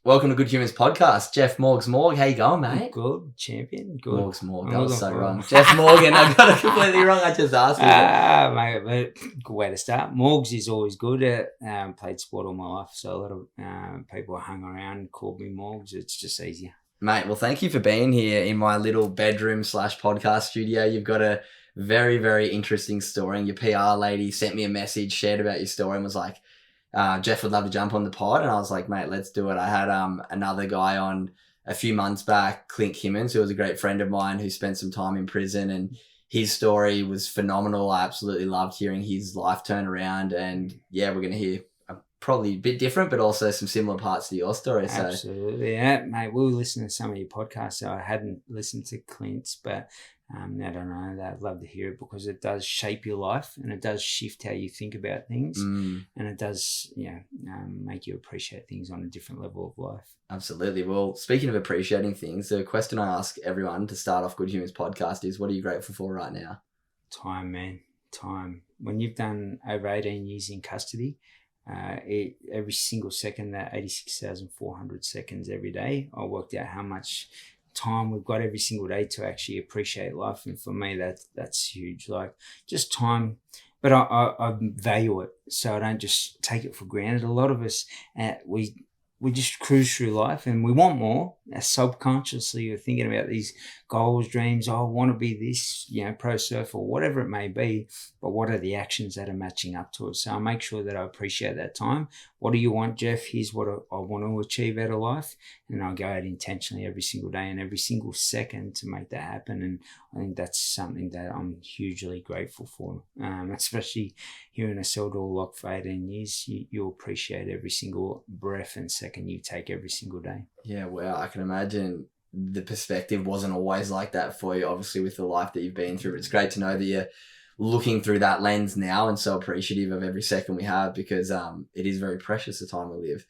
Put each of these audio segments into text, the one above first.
Welcome to Good Humans Podcast. Jeff Morgs. How you going, mate? Good, champion. Good. Morg. That was so wrong. Jeff Morgan. I got it completely wrong. I just asked you. Mate, good way to start. Morgs is always good. Played sport all my life, so a lot of people hung around and called me Morgs. It's just easier. Mate, well, thank you for being here in my little bedroom / podcast studio. You've got a very, very interesting story. And your PR lady sent me a message, shared about your story, and was like, Jeff would love to jump on the pod. And I was like, mate, let's do it. I had another guy on a few months back, Clint Kimmins, who was a great friend of mine who spent some time in prison, and his story was phenomenal. I absolutely loved hearing his life turn around. And yeah, we're going to hear probably a bit different, but also some similar parts to your story. So. Absolutely. Yeah, mate, we were listening to some of your podcasts, so I hadn't listened to Clint's, but I don't know, I'd love to hear it because it does shape your life and it does shift how you think about things, and it does make you appreciate things on a different level of life. Absolutely. Well, speaking of appreciating things, the question I ask everyone to start off Good Humans Podcast is, what are you grateful for right now? Time, man. Time. When you've done over 18 years in custody, every single second, that 86,400 seconds every day, I worked out how much time we've got every single day to actually appreciate life, and for me that's huge. Like, just time, but I value it, so I don't just take it for granted. A lot of us we just cruise through life and we want more. Subconsciously we're thinking about these goals, dreams. I want to be this, pro surfer or whatever it may be, but what are the actions that are matching up to it? So I make sure that I appreciate that time. What do you want, Jeff? Here's what I want to achieve out of life, and I go out intentionally every single day and every single second to make that happen. And I think that's something that I'm hugely grateful for, especially here in a cell door lock for 18 years. You appreciate every single breath and second you take every single day. Yeah, well, I can imagine the perspective wasn't always like that for you, obviously, with the life that you've been through. But it's great to know that you're looking through that lens now and so appreciative of every second we have, because it is very precious, the time we live.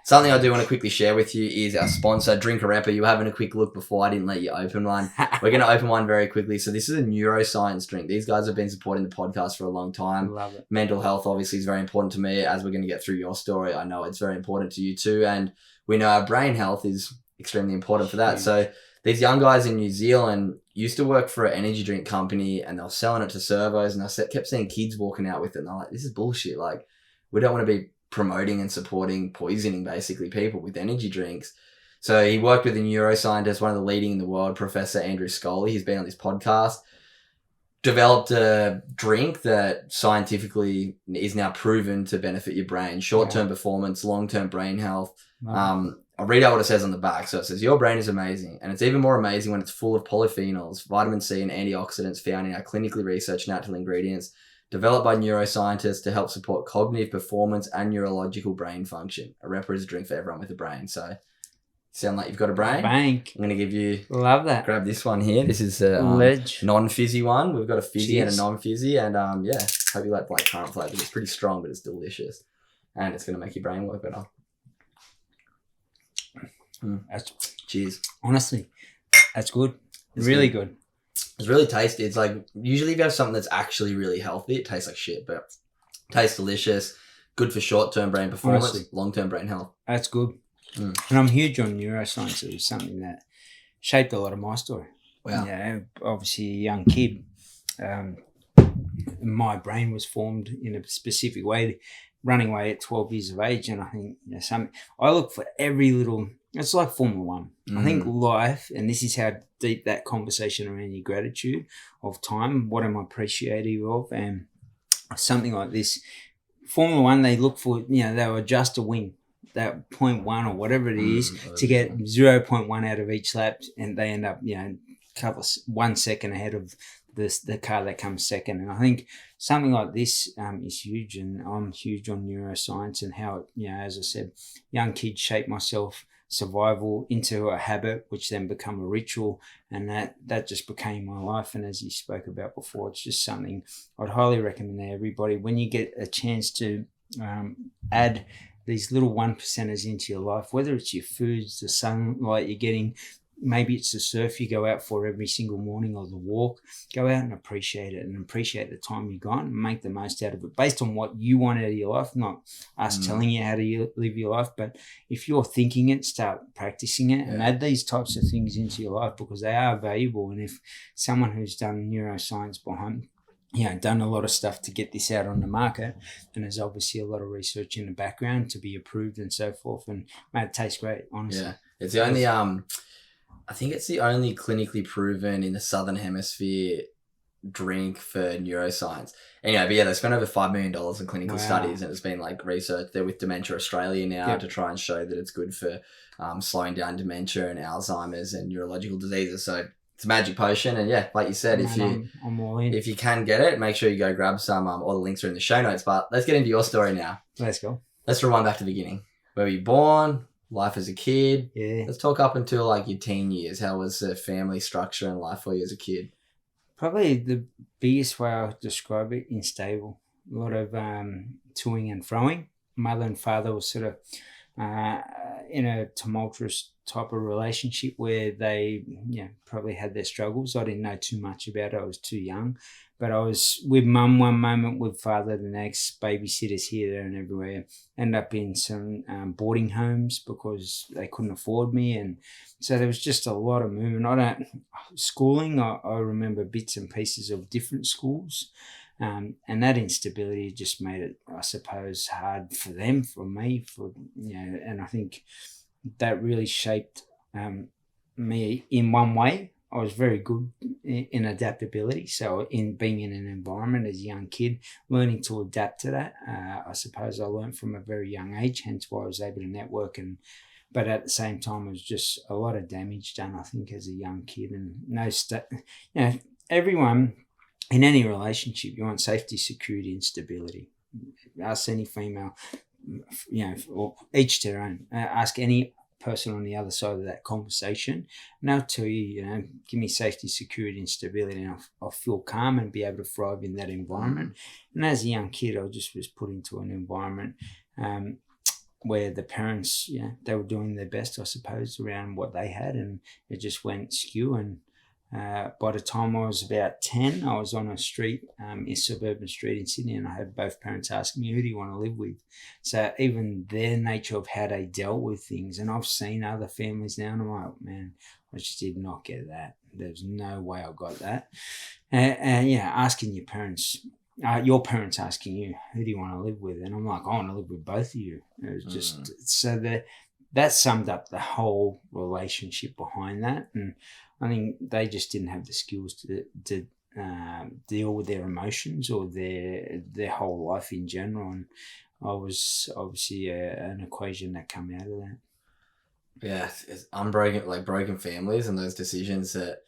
Something I do want to quickly share with you is our sponsor, Drink a Rapper. You were having a quick look before. I didn't let you open one. We're going to open one very quickly. So this is a neuroscience drink. These guys have been supporting the podcast for a long time. Love it. Mental Mental health obviously is very important to me. As we're going to get through your story, I know it's very important to you too. And we know our brain health is extremely important for that. So these young guys in New Zealand used to work for an energy drink company, and they were selling it to servos, and I kept seeing kids walking out with it, and I'm like, this is bullshit. Like, we don't want to be promoting and supporting poisoning basically people with energy drinks. So he worked with a neuroscientist, one of the leading in the world, Professor Andrew Scully. He's been on this podcast, developed a drink that scientifically is now proven to benefit your brain, short-term performance, long-term brain health. I'll read out what it says on the back. So it says, your brain is amazing, and it's even more amazing when it's full of polyphenols, vitamin C, and antioxidants found in our clinically researched natural ingredients developed by neuroscientists to help support cognitive performance and neurological brain function. A Repper is a drink for everyone with a brain. So, sound like you've got a brain? Bank. I'm going to give you... Love that. Grab this one here. This is a non-fizzy one. We've got a fizzy and a non-fizzy. And hope you like currant flavours. It's pretty strong, but it's delicious. And it's going to make your brain work better. Cheers. Honestly, that's good. It's really good. It's really tasty. It's like, usually if you have something that's actually really healthy, it tastes like shit, but it tastes delicious. Good for short-term brain performance, honestly. Long-term brain health. That's good. And I'm huge on neuroscience. It was something that shaped a lot of my story. Wow. Obviously a young kid. My brain was formed in a specific way, running away at 12 years of age. And I think I look for every little... It's like Formula One. I think life, and this is how deep that conversation around your gratitude of time, what am I appreciative of, and something like this. Formula One, they look for, they'll adjust a wing, that 0.1 or whatever it is, to get 0.1 out of each lap, and they end up, 1 second ahead of the car that comes second. And I think something like this is huge, and I'm huge on neuroscience and how, as I said, young kids shape myself, survival into a habit, which then become a ritual, and that just became my life. And as you spoke about before, it's just something I'd highly recommend to everybody. When you get a chance to add these little 1%ers into your life, whether it's your foods, the sunlight you're getting, maybe it's the surf you go out for every single morning or the walk. Go out and appreciate it, and appreciate the time you got, and make the most out of it based on what you want out of your life, not us telling you how to live your life. But if you're thinking it, start practicing it, and add these types of things into your life, because they are valuable. And if someone who's done neuroscience behind, done a lot of stuff to get this out on the market, and there's obviously a lot of research in the background to be approved and so forth, and mate, it tastes great, honestly. Yeah, it's the only I think it's the only clinically proven in the Southern Hemisphere drink for neuroscience. Anyway, but they spent over $5 million in clinical studies, and it's been like researched. They're with Dementia Australia now to try and show that it's good for slowing down dementia and Alzheimer's and neurological diseases. So it's a magic potion, and like you said, I'm all in. If you can get it, make sure you go grab some. All the links are in the show notes. But let's get into your story now. Let's go. Let's rewind back to the beginning. Where were you born? Life as a kid. Yeah. Let's talk up until like your teen years. How was the family structure and life for you as a kid? Probably the biggest way I would describe it, unstable. A lot of toing and froing. Mother and father were sort of in a tumultuous type of relationship where they probably had their struggles. I didn't know too much about it. I was too young. But I was with mum one moment, with father the next, babysitters here, there and everywhere. Ended up in some boarding homes because they couldn't afford me. And so there was just a lot of movement. Schooling, I remember bits and pieces of different schools. And that instability just made it, I suppose, hard for them, for me, and I think that really shaped me in one way. I was very good in adaptability. So in being in an environment as a young kid, learning to adapt to that, I suppose I learned from a very young age, hence why I was able to network. But at the same time, it was just a lot of damage done, I think, as a young kid. And everyone in any relationship, you want safety, security, and stability. Ask any female, or each to their own. Ask any person on the other side of that conversation, and they'll tell you, give me safety, security, and stability, and I'll feel calm and be able to thrive in that environment. And as a young kid, I just was put into an environment where the parents, they were doing their best, I suppose, around what they had, and it just went skew. And by the time I was about 10, I was on a street, a suburban street in Sydney, and I had both parents asking me, who do you want to live with? So even their nature of how they dealt with things, and I've seen other families now, and I'm like, man, I just did not get that. There's no way I got that. And asking your parents asking you, who do you want to live with? And I'm like, I want to live with both of you. It was just, so that summed up the whole relationship behind that. And I think they just didn't have the skills to deal with their emotions or their whole life in general. And I was obviously an equation that came out of that. Yeah, it's broken families and those decisions that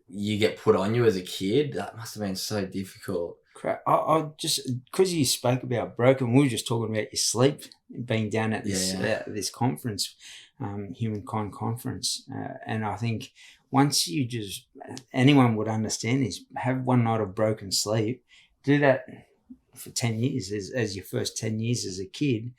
you get put on you as a kid. That must have been so difficult. I just, because you spoke about broken, we were just talking about your sleep, being down at this conference, Humankind conference, and I think once you anyone would understand is have one night of broken sleep, do that for 10 years as your first 10 years as a kid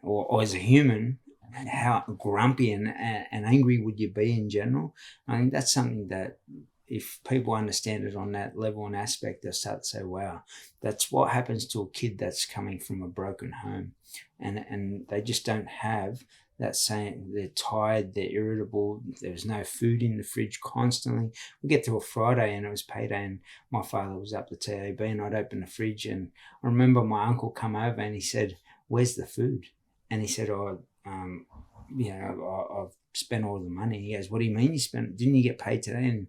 or as a human, how grumpy and angry would you be in general? I think that's something that if people understand it on that level and aspect, they'll start to say, wow, that's what happens to a kid that's coming from a broken home. And they just don't have that saying, they're tired, they're irritable, there's no food in the fridge constantly. We get to a Friday and it was payday and my father was up the TAB and I'd open the fridge and I remember my uncle come over and he said, where's the food? And he said, I've spent all the money. He goes, what do you mean you spent? Didn't you get paid today? And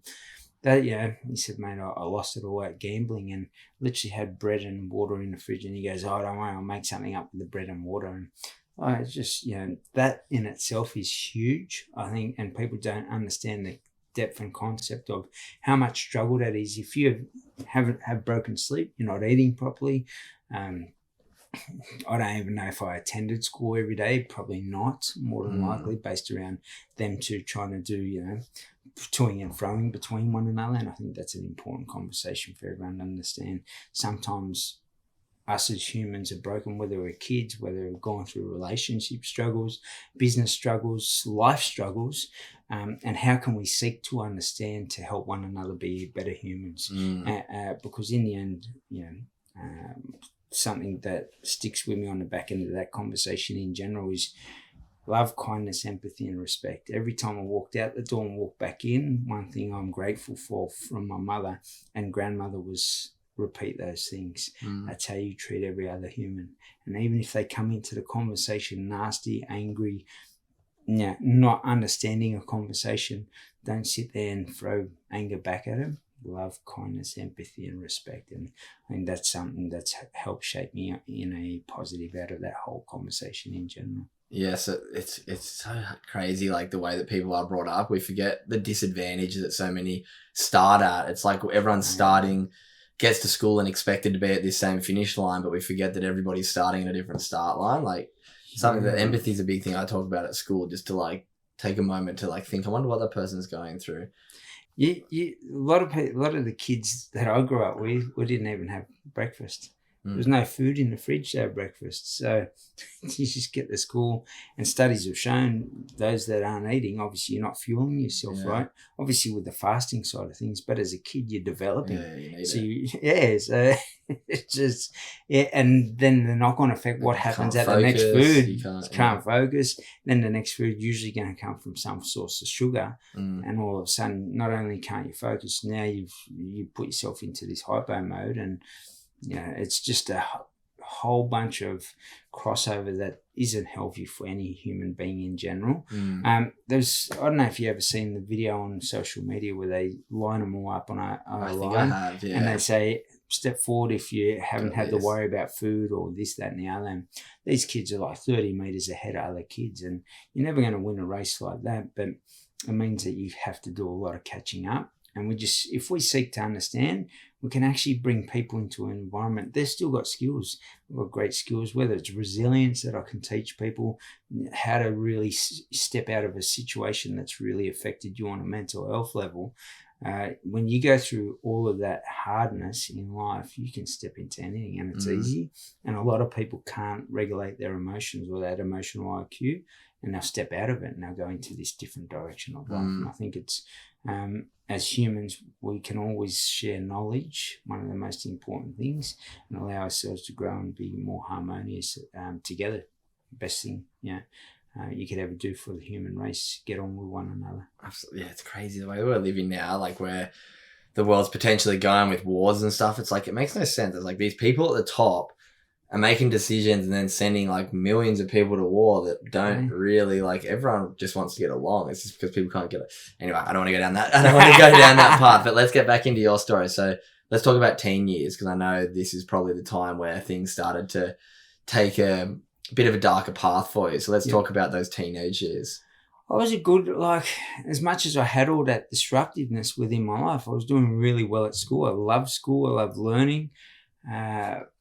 that, he said, mate, I lost it all at gambling and literally had bread and water in the fridge. And he goes, oh, don't worry, I'll make something up with the bread and water. And it's just, that in itself is huge, I think, and people don't understand the depth and concept of how much struggle that is. If you haven't have broken sleep, you're not eating properly. I don't even know if I attended school every day, probably not, more than likely, based around them two trying to do, toing and froing between one another. And I think that's an important conversation for everyone to understand. Sometimes us as humans are broken, whether we're kids, whether we're going through relationship struggles, business struggles, life struggles, and how can we seek to understand to help one another be better humans? Because in the end, something that sticks with me on the back end of that conversation in general is love, kindness, empathy, and respect. Every time I walked out the door and walked back in, one thing I'm grateful for from my mother and grandmother was repeat those things. That's how you treat every other human. And even if they come into the conversation nasty, angry, not understanding a conversation, don't sit there and throw anger back at them. Love, kindness, empathy, and respect. And I think that's something that's helped shape me in a positive out of that whole conversation in general. Yes, it's so crazy, like the way that people are brought up. We forget the disadvantage that so many start at. It's like everyone's starting, gets to school and expected to be at this same finish line, but we forget that everybody's starting at a different start line. Like something that empathy is a big thing I talk about at school, just to like take a moment to like think, I wonder what that person's going through. A lot of the kids that I grew up with, we didn't even have breakfast. There was no food in the fridge to have breakfast. So you just get to school, and studies have shown those that aren't eating, obviously you're not fueling yourself, right? Obviously with the fasting side of things, but as a kid you're developing. So it's just, and then the knock-on effect, what happens at the next food, you can't focus. Then the next food usually going to come from some source of sugar. And all of a sudden, not only can't you focus, now you put yourself into this hypo mode, and it's just a whole bunch of crossover that isn't healthy for any human being in general. I don't know if you ever seen the video on social media where they line them all up on a line, I have, and they say, step forward if you haven't had to worry about food or this, that, and the other. And these kids are like 30 meters ahead of other kids, and you're never going to win a race like that, but it means that you have to do a lot of catching up. And if we seek to understand, we can actually bring people into an environment. They've still got skills. We've got great skills, whether it's resilience that I can teach people, how to really step out of a situation that's really affected you on a mental health level. When you go through all of that hardness in life, you can step into anything, and it's easy. And a lot of people can't regulate their emotions or that emotional IQ, and they'll step out of it and they'll go into this different direction of life. And I think it's, as humans, we can always share knowledge, one of the most important things, and allow ourselves to grow and be more harmonious together. Best thing, you could ever do for the human race, get on with one another. Absolutely. Yeah, it's crazy the way we're living now, like where the world's potentially going with wars and stuff. It's like, it makes no sense. It's like these people at the top are making decisions and then sending like millions of people to war that don't really, like, everyone just wants to get along. It's just because people can't get it. Anyway, I don't want to go down that. I don't want to go down that path, but let's get back into your story. So let's talk about teen years, because I know this is probably the time where things started to take a bit of a darker path for you. So let's talk about those teenage years. I was as much as I had all that disruptiveness within my life, I was doing really well at school. I loved school. I loved learning.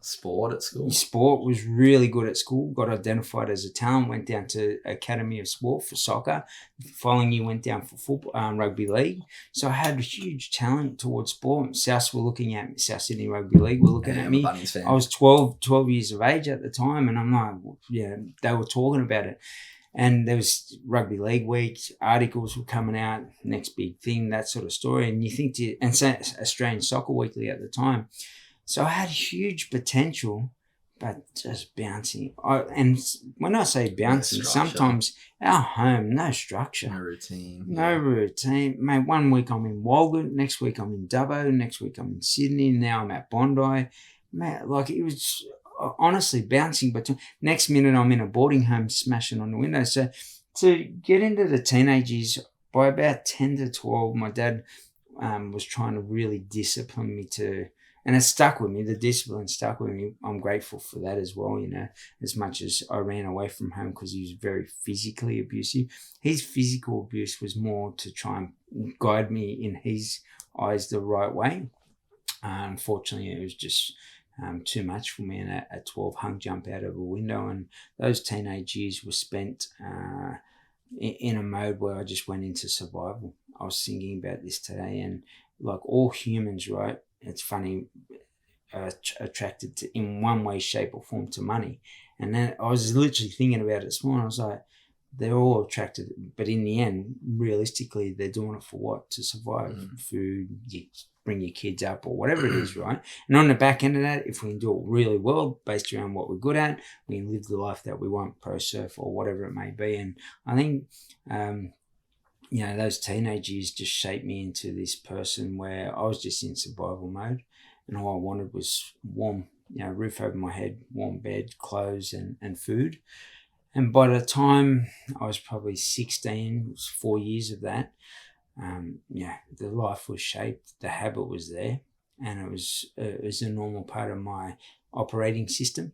Sport at school? Sport was really good at school. Got identified as a talent. Went down to Academy of Sport for soccer. The following year went down for football, rugby league. So I had a huge talent towards sport. Souths were looking at me. South Sydney Rugby League were looking at me. I was 12 years of age at the time, and I'm like, they were talking about it. And there was rugby league week, articles were coming out, next big thing, that sort of story. And you think and so Australian Soccer Weekly at the time. So I had huge potential, but just bouncing. And when I say bouncing, sometimes our home, no structure. No routine. No routine. Mate, one week I'm in Walgett, next week I'm in Dubbo, next week I'm in Sydney, now I'm at Bondi. Mate, like it was honestly bouncing, but next minute I'm in a boarding home smashing on the window. So to get into the teenage years, by about 10 to 12, my dad was trying to really discipline me and it stuck with me. The discipline stuck with me. I'm grateful for that as well, as much as I ran away from home because he was very physically abusive. His physical abuse was more to try and guide me in his eyes the right way. Unfortunately, it was just too much for me. And at 12, hung jump out of a window. And those teenage years were spent in a mode where I just went into survival. I was thinking about this today, and like all humans, right? It's funny, attracted to, in one way, shape or form, to money. And then I was literally thinking about it this morning. I was like, they're all attracted, but in the end, realistically, they're doing it for what? To survive. Food, you bring your kids up or whatever it is, right? And on the back end of that, if we can do it really well based around what we're good at, we can live the life that we want, pro surf or whatever it may be. And I think, those teenage years just shaped me into this person where I was just in survival mode, and all I wanted was warm, roof over my head, warm bed, clothes, and food. And by the time I was probably 16, it was 4 years of that, the life was shaped, the habit was there, and it was a normal part of my operating system.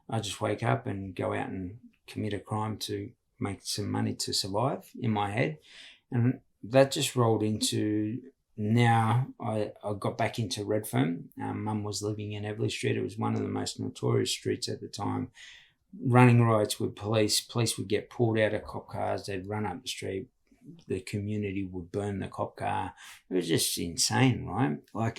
I just wake up and go out and commit a crime to make some money to survive in my head. And that just rolled into, now I got back into Redfern. Mum was living in Everleigh Street. It was one of the most notorious streets at the time. Running riots with police would get pulled out of cop cars, they'd run up the street, the community would burn the cop car. It was just insane, right?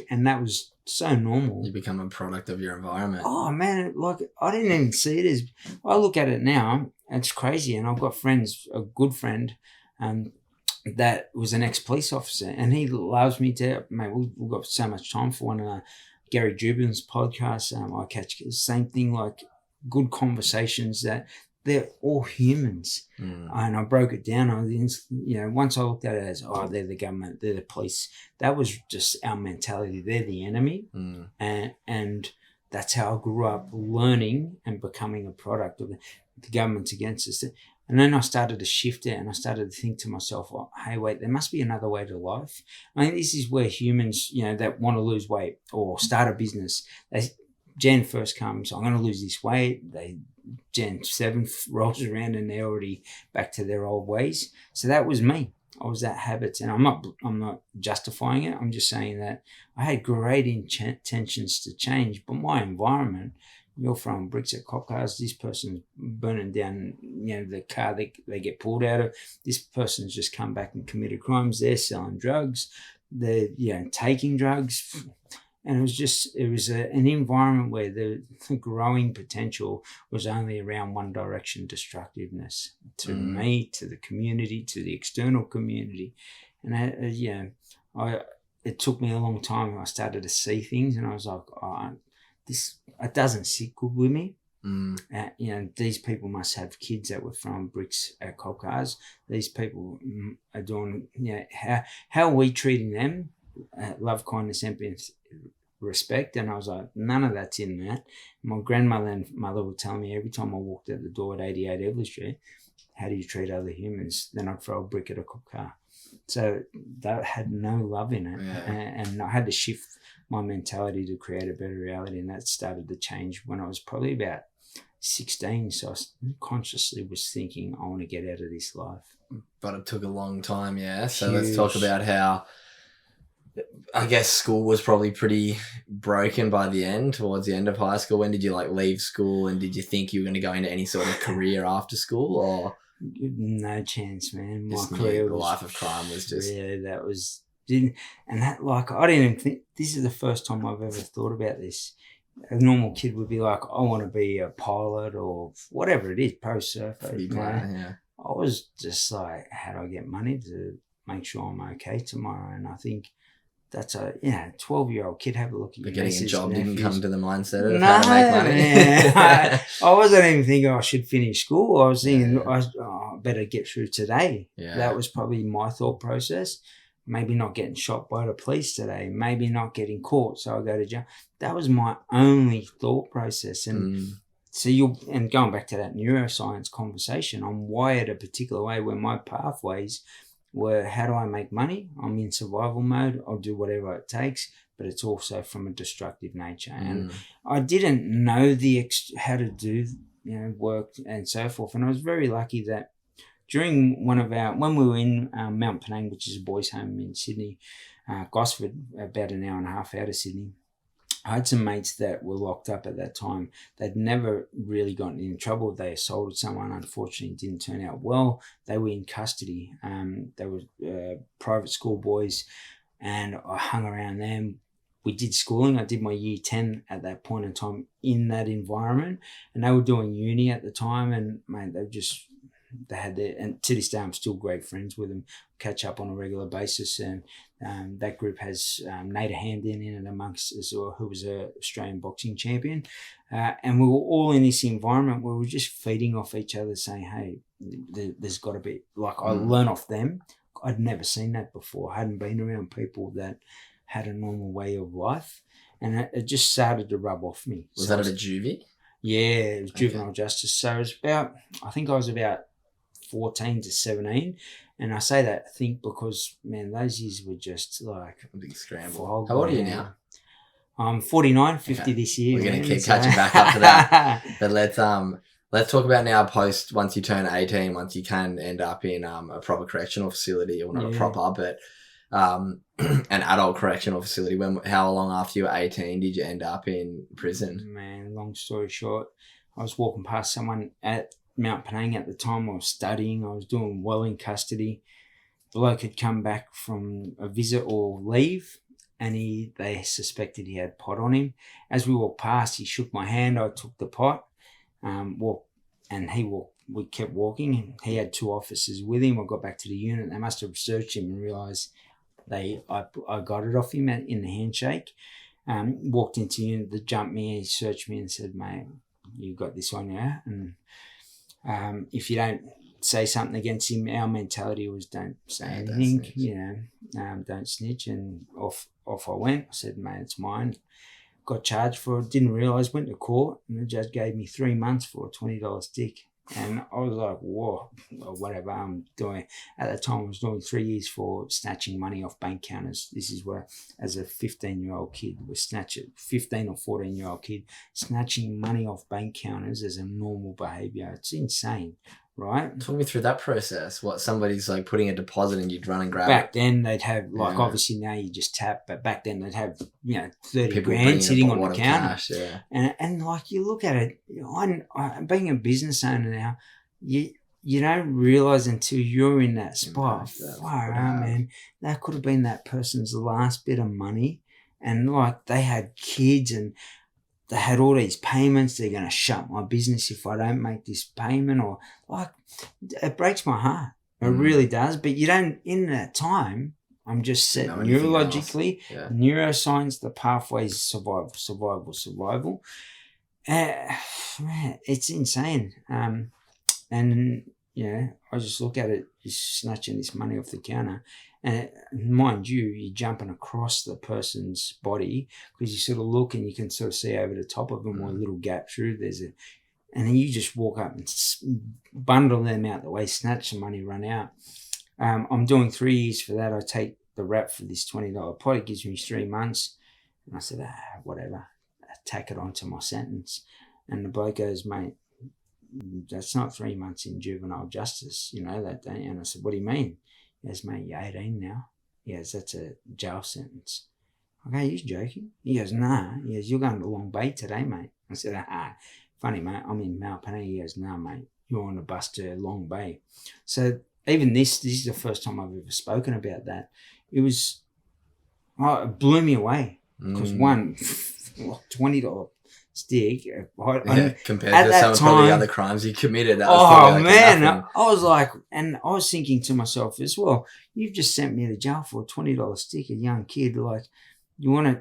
And that was so normal. You become a product of your environment. Oh man, I didn't even see it as, I look at it now, it's crazy. And I've got friends, a good friend, that was an ex-police officer, and he loves me to, mate, we've got so much time for one of Gary Jubin's podcasts. I catch the same thing, good conversations, that they're all humans. And I broke it down. Once I looked at it as, they're the government, they're the police. That was just our mentality. They're the enemy. And that's how I grew up learning and becoming a product of the government's against us. And then I started to shift it, and I started to think to myself, hey, wait, there must be another way to life. I think this is where humans, that want to lose weight or start a business, Gen 1st comes, I'm going to lose this weight. Gen 7 rolls around and they're already back to their old ways. So that was me. I was that habit, and I'm not justifying it. I'm just saying that I had great intentions to change, but my environment, you're throwing bricks at cop cars, this person's burning down, the car they get pulled out of. This person's just come back and committed crimes. They're selling drugs. They're taking drugs. And it was an environment where the growing potential was only around one direction: destructiveness to me, to the community, to the external community. And it took me a long time. I started to see things, and I was like, it doesn't sit good with me. These people must have kids that were throwing bricks at cop cars. These people are doing, how are we treating them? Love, kindness, empathy, respect. And I was like, none of that's in that. My grandmother and mother would tell me every time I walked out the door at 88 Everleigh Street, how do you treat other humans? Then I'd throw a brick at a cop car. So that had no love in it. And I had to shift my mentality to create a better reality, and that started to change when I was probably about 16. So I consciously was thinking, I want to get out of this life. But it took a long time, So let's talk about how, I guess, school was probably pretty broken by the end, towards the end of high school. When did you leave school, and did you think you were going to go into any sort of career after school, or? No chance, man. My career, the life of crime was just... Yeah, that was... And that, I didn't even think... This is the first time I've ever thought about this. A normal kid would be like, I want to be a pilot or whatever it is, pro surfer. I was just like, how do I get money to make sure I'm okay tomorrow? And I think that's a 12-year-old kid. Have a look at you. But getting a job didn't come to the mindset of no, how to make money. Man. I wasn't even thinking I should finish school. I was thinking I better get through today. That was probably my thought process. Maybe not getting shot by the police today. Maybe not getting caught, so I go to jail. That was my only thought process. And so and going back to that neuroscience conversation, I'm wired a particular way where my pathways were, how do I make money? I'm in survival mode. I'll do whatever it takes, but it's also from a destructive nature. And I didn't know how to do work and so forth. And I was very lucky that during when we were in Mount Penang, which is a boys' home in Sydney, Gosford, about an hour and a half out of Sydney, I had some mates that were locked up at that time. They'd never really gotten in trouble. They assaulted someone. Unfortunately, it didn't turn out well. They were in custody. They were private school boys, and I hung around them. We did schooling. I did my year 10 at that point in time in that environment, and they were doing uni at the time, and mate, they were just they had their, and to this day I'm still great friends with them, catch up on a regular basis. And that group has Nader Hamdan in it amongst us, who was a Australian boxing champion. And we were all in this environment where we were just feeding off each other, saying, hey, there's got to be, like, I learn off them. I'd never seen that before. I hadn't been around people that had a normal way of life. And it just started to rub off me. Was that at a juvie? Yeah, it was juvenile justice. So it was about, I think I was about 14 to 17. And I say that, I think, because, man, those years were just like a big scramble. How old are you now? I'm 49, 50 this year. We're going to keep catching back up to that. But let's talk about now post, once you turn 18, once you can end up in a proper correctional facility, or not a proper, but an adult correctional facility. How long after you were 18 did you end up in prison? Man, long story short, I was walking past someone at Mount Penang at the time. I was studying. I was doing well in custody. The bloke had come back from a visit or leave, and they suspected he had pot on him. As we walked past, he shook my hand. I took the pot, and he walked. We kept walking. He had 2 officers with him. I got back to the unit. They must have searched him and realised I got it off him in the handshake. Walked into the unit, they jumped me, he searched me and said, mate, you got this on you. And if you don't say something against him, our mentality was don't say anything, don't snitch. And off I went. I said, mate, it's mine. Got charged for it, didn't realise, went to court, and the judge gave me 3 months for a $20 stick. And I was like, whoa, whatever I'm doing. At the time, I was doing 3 years for snatching money off bank counters. This is where, as a 15-year-old kid, 15 or 14-year-old kid, snatching money off bank counters as a normal behaviour. It's insane, right? Talk me through that process. What, somebody's like putting a deposit and you'd run and grab it? Back then, they'd have, obviously now you just tap, but back then they'd have, 30 grand sitting on the counter. Cash, and like, you look at it, I being a business owner now, you don't realise until you're in that spot. Far out, man. That could have been that person's last bit of money. And like, they had kids and they had all these payments. They're going to shut my business if I don't make this payment, or like, it breaks my heart. It really does. But you don't, in that time, I'm just set neurologically, neuroscience, the pathways, survival. Man, it's insane. And I just look at it, you're snatching this money off the counter. And mind you, you're jumping across the person's body, because you sort of look and you can sort of see over the top of them or a little gap through. And then you just walk up and bundle them out the way, snatch the money, run out. I'm doing 3 years for that. I take the rap for this $20 pot. It gives me 3 months. And I said, whatever, I tack it onto my sentence. And the bloke goes, mate, that's not 3 months in juvenile justice, that don't you? And I said, what do you mean? He goes, mate, you're 18 now. He goes, that's a jail sentence. I go, you're joking? He goes, nah. He goes, you're going to Long Bay today, mate. I said, funny, mate, I'm in Mount Penang. He goes, nah, mate, you're on the bus to Long Bay. So even this is the first time I've ever spoken about that. It blew me away. Because one, $20 stick. Compared to some of the other crimes you committed. That was man, I was like, and I was thinking to myself as well, you've just sent me to jail for a $20 stick, a young kid. Like, you want to,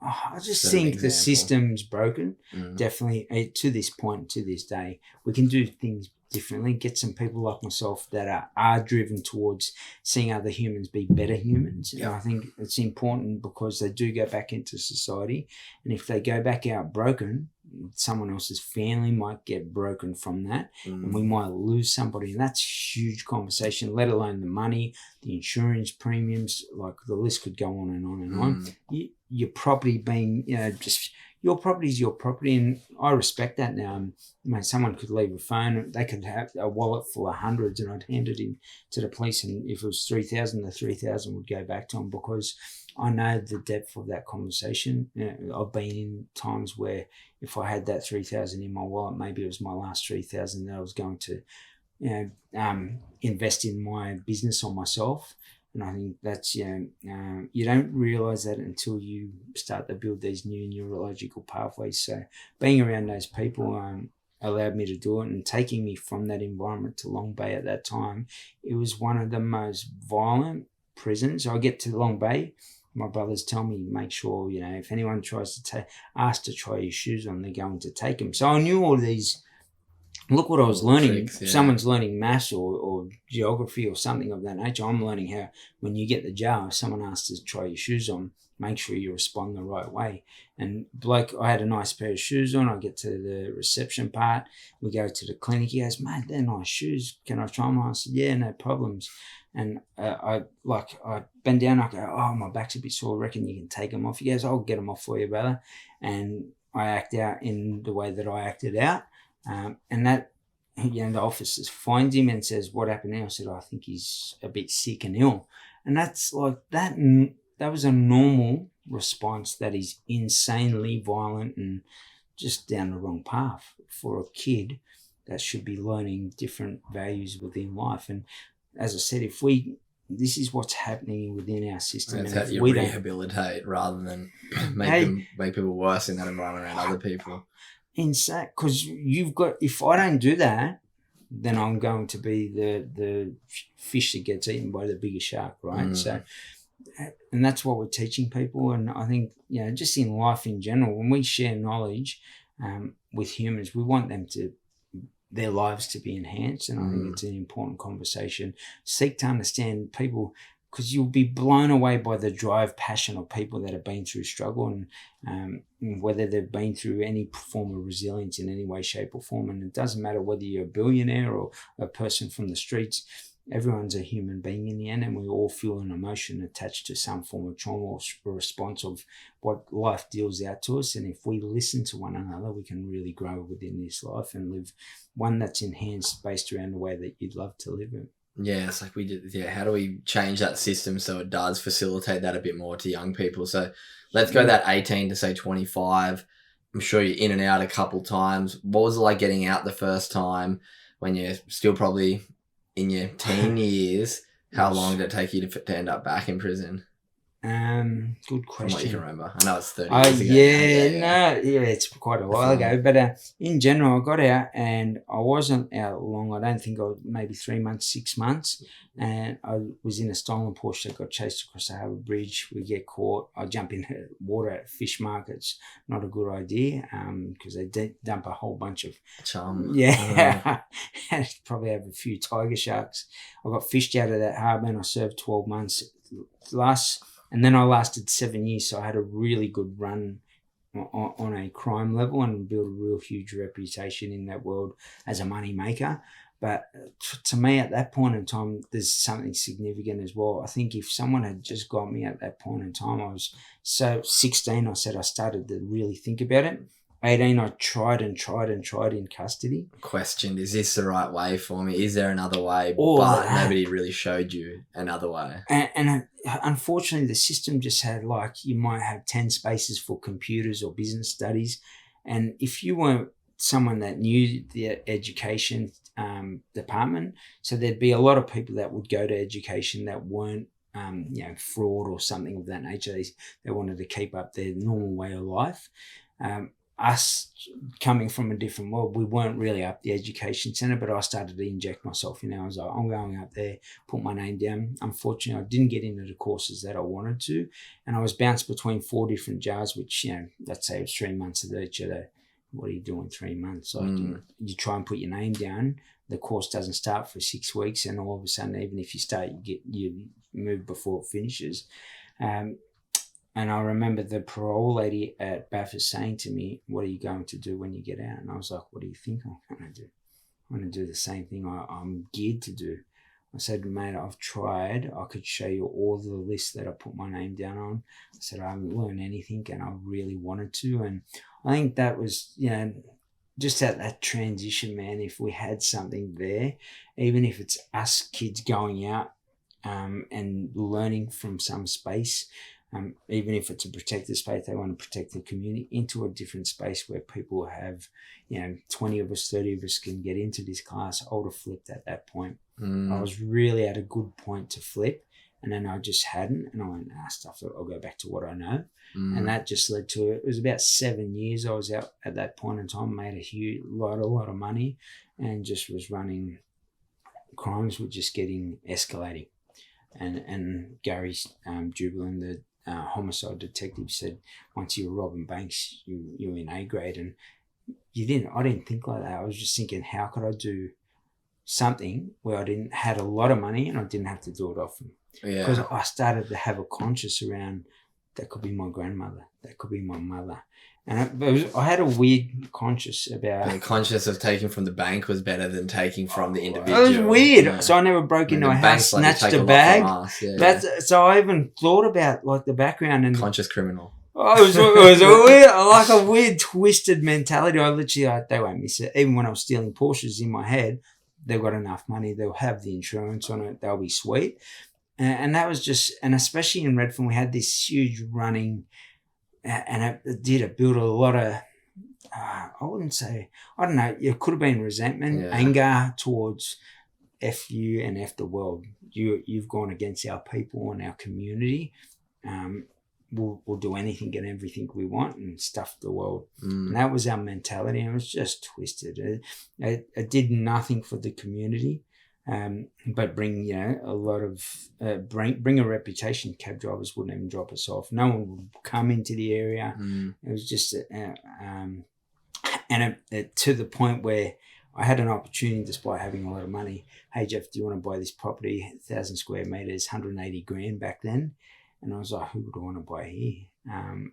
I just think the system's broken. Definitely, to this point, to this day, we can do things differently, get some people like myself that are driven towards seeing other humans be better humans. And I think it's important, because they do go back into society, and if they go back out broken, someone else's family might get broken from that, and we might lose somebody, and that's a huge conversation, let alone the money, the insurance premiums, like the list could go on and on and on. Your property being, just your property is your property, and I respect that now. Someone could leave a phone, they could have a wallet full of hundreds, and I'd hand it in to the police, and if it was 3,000, the 3,000 would go back to them, because I know the depth of that conversation. I've been in times where if I had that 3,000 in my wallet, maybe it was my last 3,000 that I was going to invest in my business or myself. And I think that's, you don't realise that until you start to build these new neurological pathways. So being around those people, allowed me to do it, and taking me from that environment to Long Bay at that time, it was one of the most violent prisons. I get to Long Bay, my brothers tell me, make sure, if anyone tries to ask to try your shoes on, they're going to take them. So I knew all these. Look what I was learning. Tricks, yeah. Someone's learning maths or geography or something of that nature. I'm learning how, when you get the jar, if someone asks to try your shoes on, make sure you respond the right way. And bloke, I had a nice pair of shoes on. I get to the reception part. We go to the clinic. He goes, mate, they're nice shoes. Can I try them on? I said, yeah, no problems. And I bend down. I go, oh, my back's a bit sore. I reckon you can take them off. He goes, I'll get them off for you, brother. And I act out in the way that I acted out. And that, the officer finds him and says, what happened now? I said, I think he's a bit sick and ill. And that's like that. That was a normal response. That is insanely violent and just down the wrong path for a kid that should be learning different values within life. And as I said, this is what's happening within our system. That's and how you rehabilitate rather than make people worse in that environment around other people. Insane, because if I don't do that, then I'm going to be the fish that gets eaten by the bigger shark, right? So, and that's what we're teaching people. And I think, just in life in general, when we share knowledge with humans, we want their lives to be enhanced. And I think it's an important conversation. Seek to understand people, because you'll be blown away by the drive, passion of people that have been through struggle and whether they've been through any form of resilience in any way, shape or form. And it doesn't matter whether you're a billionaire or a person from the streets, everyone's a human being in the end, and we all feel an emotion attached to some form of trauma or response of what life deals out to us. And if we listen to one another, we can really grow within this life and live one that's enhanced based around the way that you'd love to live it. Yeah, it's like how do we change that system so it does facilitate that a bit more to young people? So let's go that 18 to say 25. I'm sure you're in and out a couple times. What was it like getting out the first time when you're still probably in your teen years? How long did it take you to end up back in prison? Good question. From what you can remember. I know it's 30 years ago. It's quite a while ago. But in general, I got out and I wasn't out long. I don't think I was maybe 3 months, 6 months. And I was in a stolen Porsche that got chased across the harbour bridge. We get caught. I jump in the water at fish markets. Not a good idea because they dump a whole bunch of chum. Yeah. Probably have a few tiger sharks. I got fished out of that harbour and I served 12 months. And then I lasted 7 years, so I had a really good run on a crime level and built a real huge reputation in that world as a money maker. But to me, at that point in time, there's something significant as well. I think if someone had just got me at that point in time, I was 16, I started to really think about it. 18, I tried in custody. Questioned, is this the right way for me? Is there another way? But nobody really showed you another way. And unfortunately, the system just had you might have 10 spaces for computers or business studies. And if you weren't someone that knew the education department, so there'd be a lot of people that would go to education that weren't fraud or something of that nature. They wanted to keep up their normal way of life. Us coming from a different world, we weren't really up the education centre, but I started to inject myself. I was like, I'm going up there, put my name down. Unfortunately, I didn't get into the courses that I wanted to, and I was bounced between 4 different jars, which, let's say it was 3 months of each other. What are you doing 3 months? You try and put your name down, the course doesn't start for 6 weeks, and all of a sudden, even if you start, you move before it finishes. And I remember the parole lady at Bathurst saying to me, what are you going to do when you get out? And I was like, what do you think I'm going to do? I'm going to do the same thing I'm geared to do. I said, mate, I've tried. I could show you all the lists that I put my name down on. I said, I haven't learned anything and I really wanted to. And I think that was, just at that transition, man, if we had something there, even if it's us kids going out and learning from some space, even if it's a protected space, they want to protect the community, into a different space where people have, 20 of us, 30 of us can get into this class. I would have flipped at that point. I was really at a good point to flip. And then I just hadn't. And I went, stuff, I'll go back to what I know. And that just led to it. It was about 7 years I was out at that point in time, made a lot of money, and just was running. Crimes were just escalating. And Gary's Jubilant, the homicide detective, said once you were robbing banks, you're in A grade. And I didn't think like that. I was just thinking, how could I do something where I had a lot of money and I didn't have to do it often? Because I started to have a conscience around, that could be my grandmother, that could be my mother. And I had a weird conscience about... The conscience of taking from the bank was better than taking from the individual. It was weird. Yeah. So I never broke into a house, snatched a bag. So I even thought about like the background and... Conscious criminal. Oh, it was a weird twisted mentality. I literally, they won't miss it. Even when I was stealing Porsches, in my head, they've got enough money, they'll have the insurance on it, they'll be sweet. And that was just, and especially in Redfern, we had this huge running, and it built a lot of, I wouldn't say, I don't know, it could have been resentment, anger towards F you and F the world. You've gone against our people and our community. We'll do anything and everything we want and stuff the world. And that was our mentality, and it was just twisted. It did nothing for the community. But bring a lot of bring a reputation. Cab drivers wouldn't even drop us off. No one would come into the area. It was just to the point where I had an opportunity, despite having a lot of money. Hey Jeff, do you want to buy this property, 1,000 square meters, 180 grand back then? And I was like, who would I want to buy here?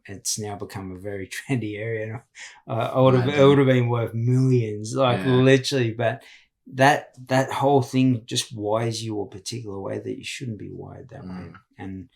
It's now become a very trendy area. It would have been worth millions, literally, but. That whole thing just wires you a particular way that you shouldn't be wired that way. And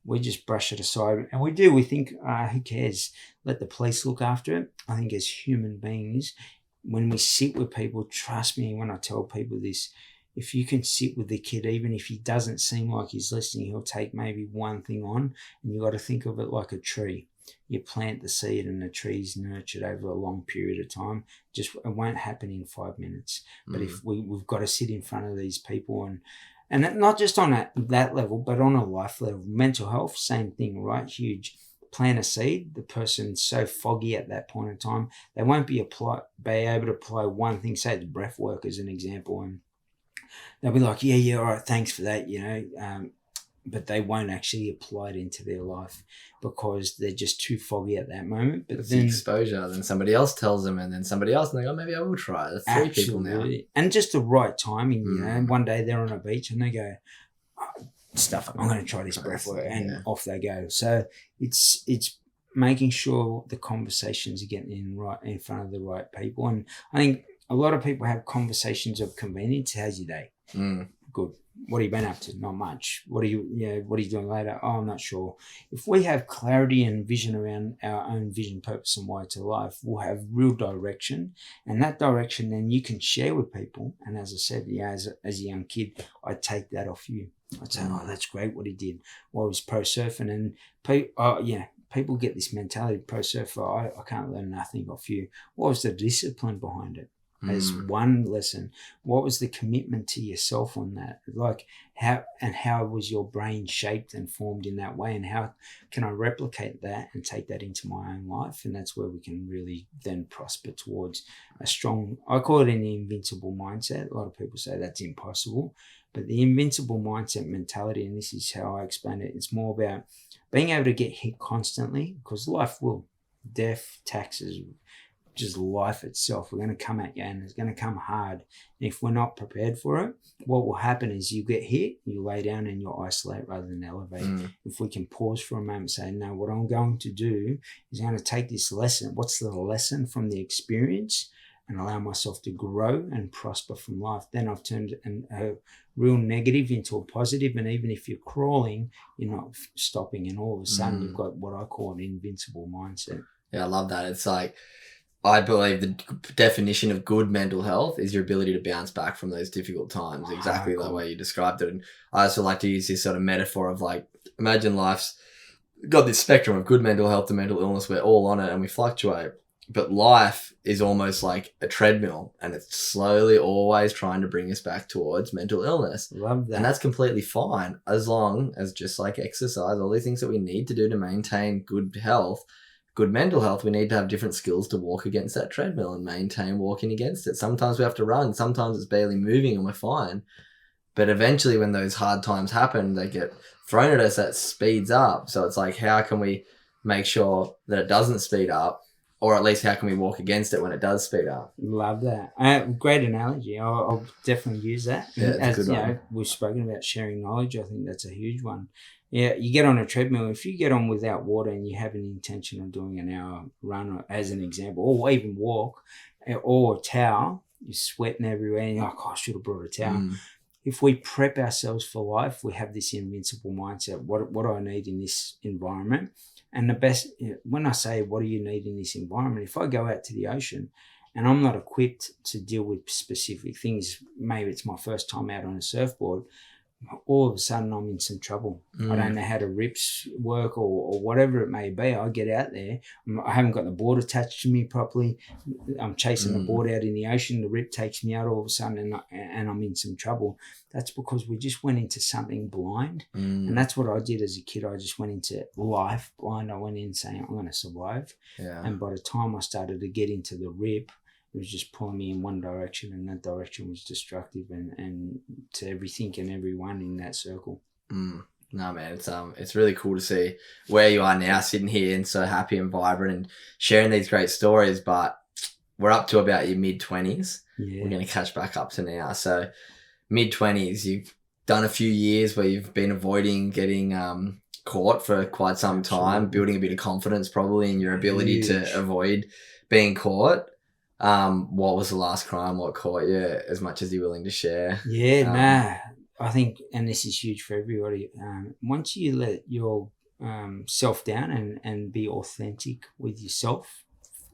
we just brush it aside. And we think, who cares? Let the police look after it. I think as human beings, when we sit with people, trust me when I tell people this, if you can sit with the kid, even if he doesn't seem like he's listening, he'll take maybe one thing on, and you got to think of it like a tree. You plant the seed and the tree's nurtured over a long period of time. It won't happen in 5 minutes. But if we've got to sit in front of these people and not just on that level, but on a life level, mental health, same thing, right? Huge. Plant a seed. The person's so foggy at that point in time, they won't be able to apply one thing. Say the breath work as an example, and they'll be like, yeah, all right, thanks for that, but they won't actually apply it into their life because they're just too foggy at that moment. But then the exposure, then somebody else tells them, and then somebody else, and they go, maybe I will try it. There's 3 people now. And just the right timing, one day they're on a beach and they go, I'm going to try this breath work, and off they go. So it's making sure the conversations are getting in front of the right people. And I think a lot of people have conversations of convenience. How's your day? Good. What have you been up to? Not much. What are you doing later? Oh, I'm not sure. If we have clarity and vision around our own vision, purpose, and why to life, we'll have real direction. And that direction then you can share with people. And as I said, as a young kid, I'd take that off you. I'd say, oh, that's great what he did. Well, he was pro surfing. And people get this mentality, pro surfer, I can't learn nothing off you. What was the discipline behind it? As one lesson, what was the commitment to yourself on that? Like how was your brain shaped and formed in that way, and how can I replicate that and take that into my own life? And that's where we can really then prosper towards a strong, I call it an invincible mindset. A lot of people say that's impossible, but the invincible mindset mentality, and this is how I explain it, it's more about being able to get hit constantly, because life will, death, taxes, just life itself, we're going to come at you, and it's going to come hard. And if we're not prepared for it, what will happen is you get hit, you lay down and you isolate rather than elevate. If we can pause for a moment and say, no, what I'm going to do is I'm going to take this lesson. What's the lesson from the experience? And allow myself to grow and prosper from life. Then I've turned a real negative into a positive. And even if you're crawling, you're not stopping. And all of a sudden you've got what I call an invincible mindset. Yeah, I love that. It's like, I believe the definition of good mental health is your ability to bounce back from those difficult times, exactly the way you described it. And I also like to use this sort of metaphor of like, imagine life's got this spectrum of good mental health to mental illness. We're all on it and we fluctuate. But life is almost like a treadmill, and it's slowly always trying to bring us back towards mental illness. Love that. And that's completely fine, as long as, just like exercise, all these things that we need to do to maintain good health, good mental health, we need to have different skills to walk against that treadmill and maintain walking against it. Sometimes we have to run, sometimes it's barely moving and we're fine. But eventually when those hard times happen, they get thrown at us, that speeds up. So it's like, how can we make sure that it doesn't speed up? Or at least how can we walk against it when it does speed up? Love that. Great analogy. I'll definitely use that. Yeah, it's a good one. Know, we've spoken about sharing knowledge. I think that's a huge one. Yeah, you get on a treadmill. If you get on without water and you have an intention of doing an hour run, as an example, or even walk, or a towel, you're sweating everywhere, and you're like, oh, I should have brought a towel. If we prep ourselves for life, we have this invincible mindset. What do I need in this environment? And the best, when I say, what do you need in this environment? If I go out to the ocean and I'm not equipped to deal with specific things, maybe it's my first time out on a surfboard, all of a sudden I'm in some trouble. I don't know how the rips work or whatever it may be. I get out there, I haven't got the board attached to me properly. I'm chasing the board out in the ocean. The rip takes me out all of a sudden and I'm in some trouble. That's because we just went into something blind. And that's what I did as a kid. I just went into life blind. I went in saying, I'm going to survive. Yeah. And by the time I started to get into the rip, it was just pulling me in one direction, and that direction was destructive and to everything and everyone in that circle. No, man, it's really cool to see where you are now, sitting here and so happy and vibrant and sharing these great stories. But we're up to about your mid-20s. Yeah. We're going to catch back up to now. So mid-20s, you've done a few years where you've been avoiding getting caught for quite some time, building a bit of confidence probably in your ability to avoid being caught. What was the last crime? What caught you? As much as you're willing to share. I think, and this is huge for everybody. Once you let your self down and be authentic with yourself,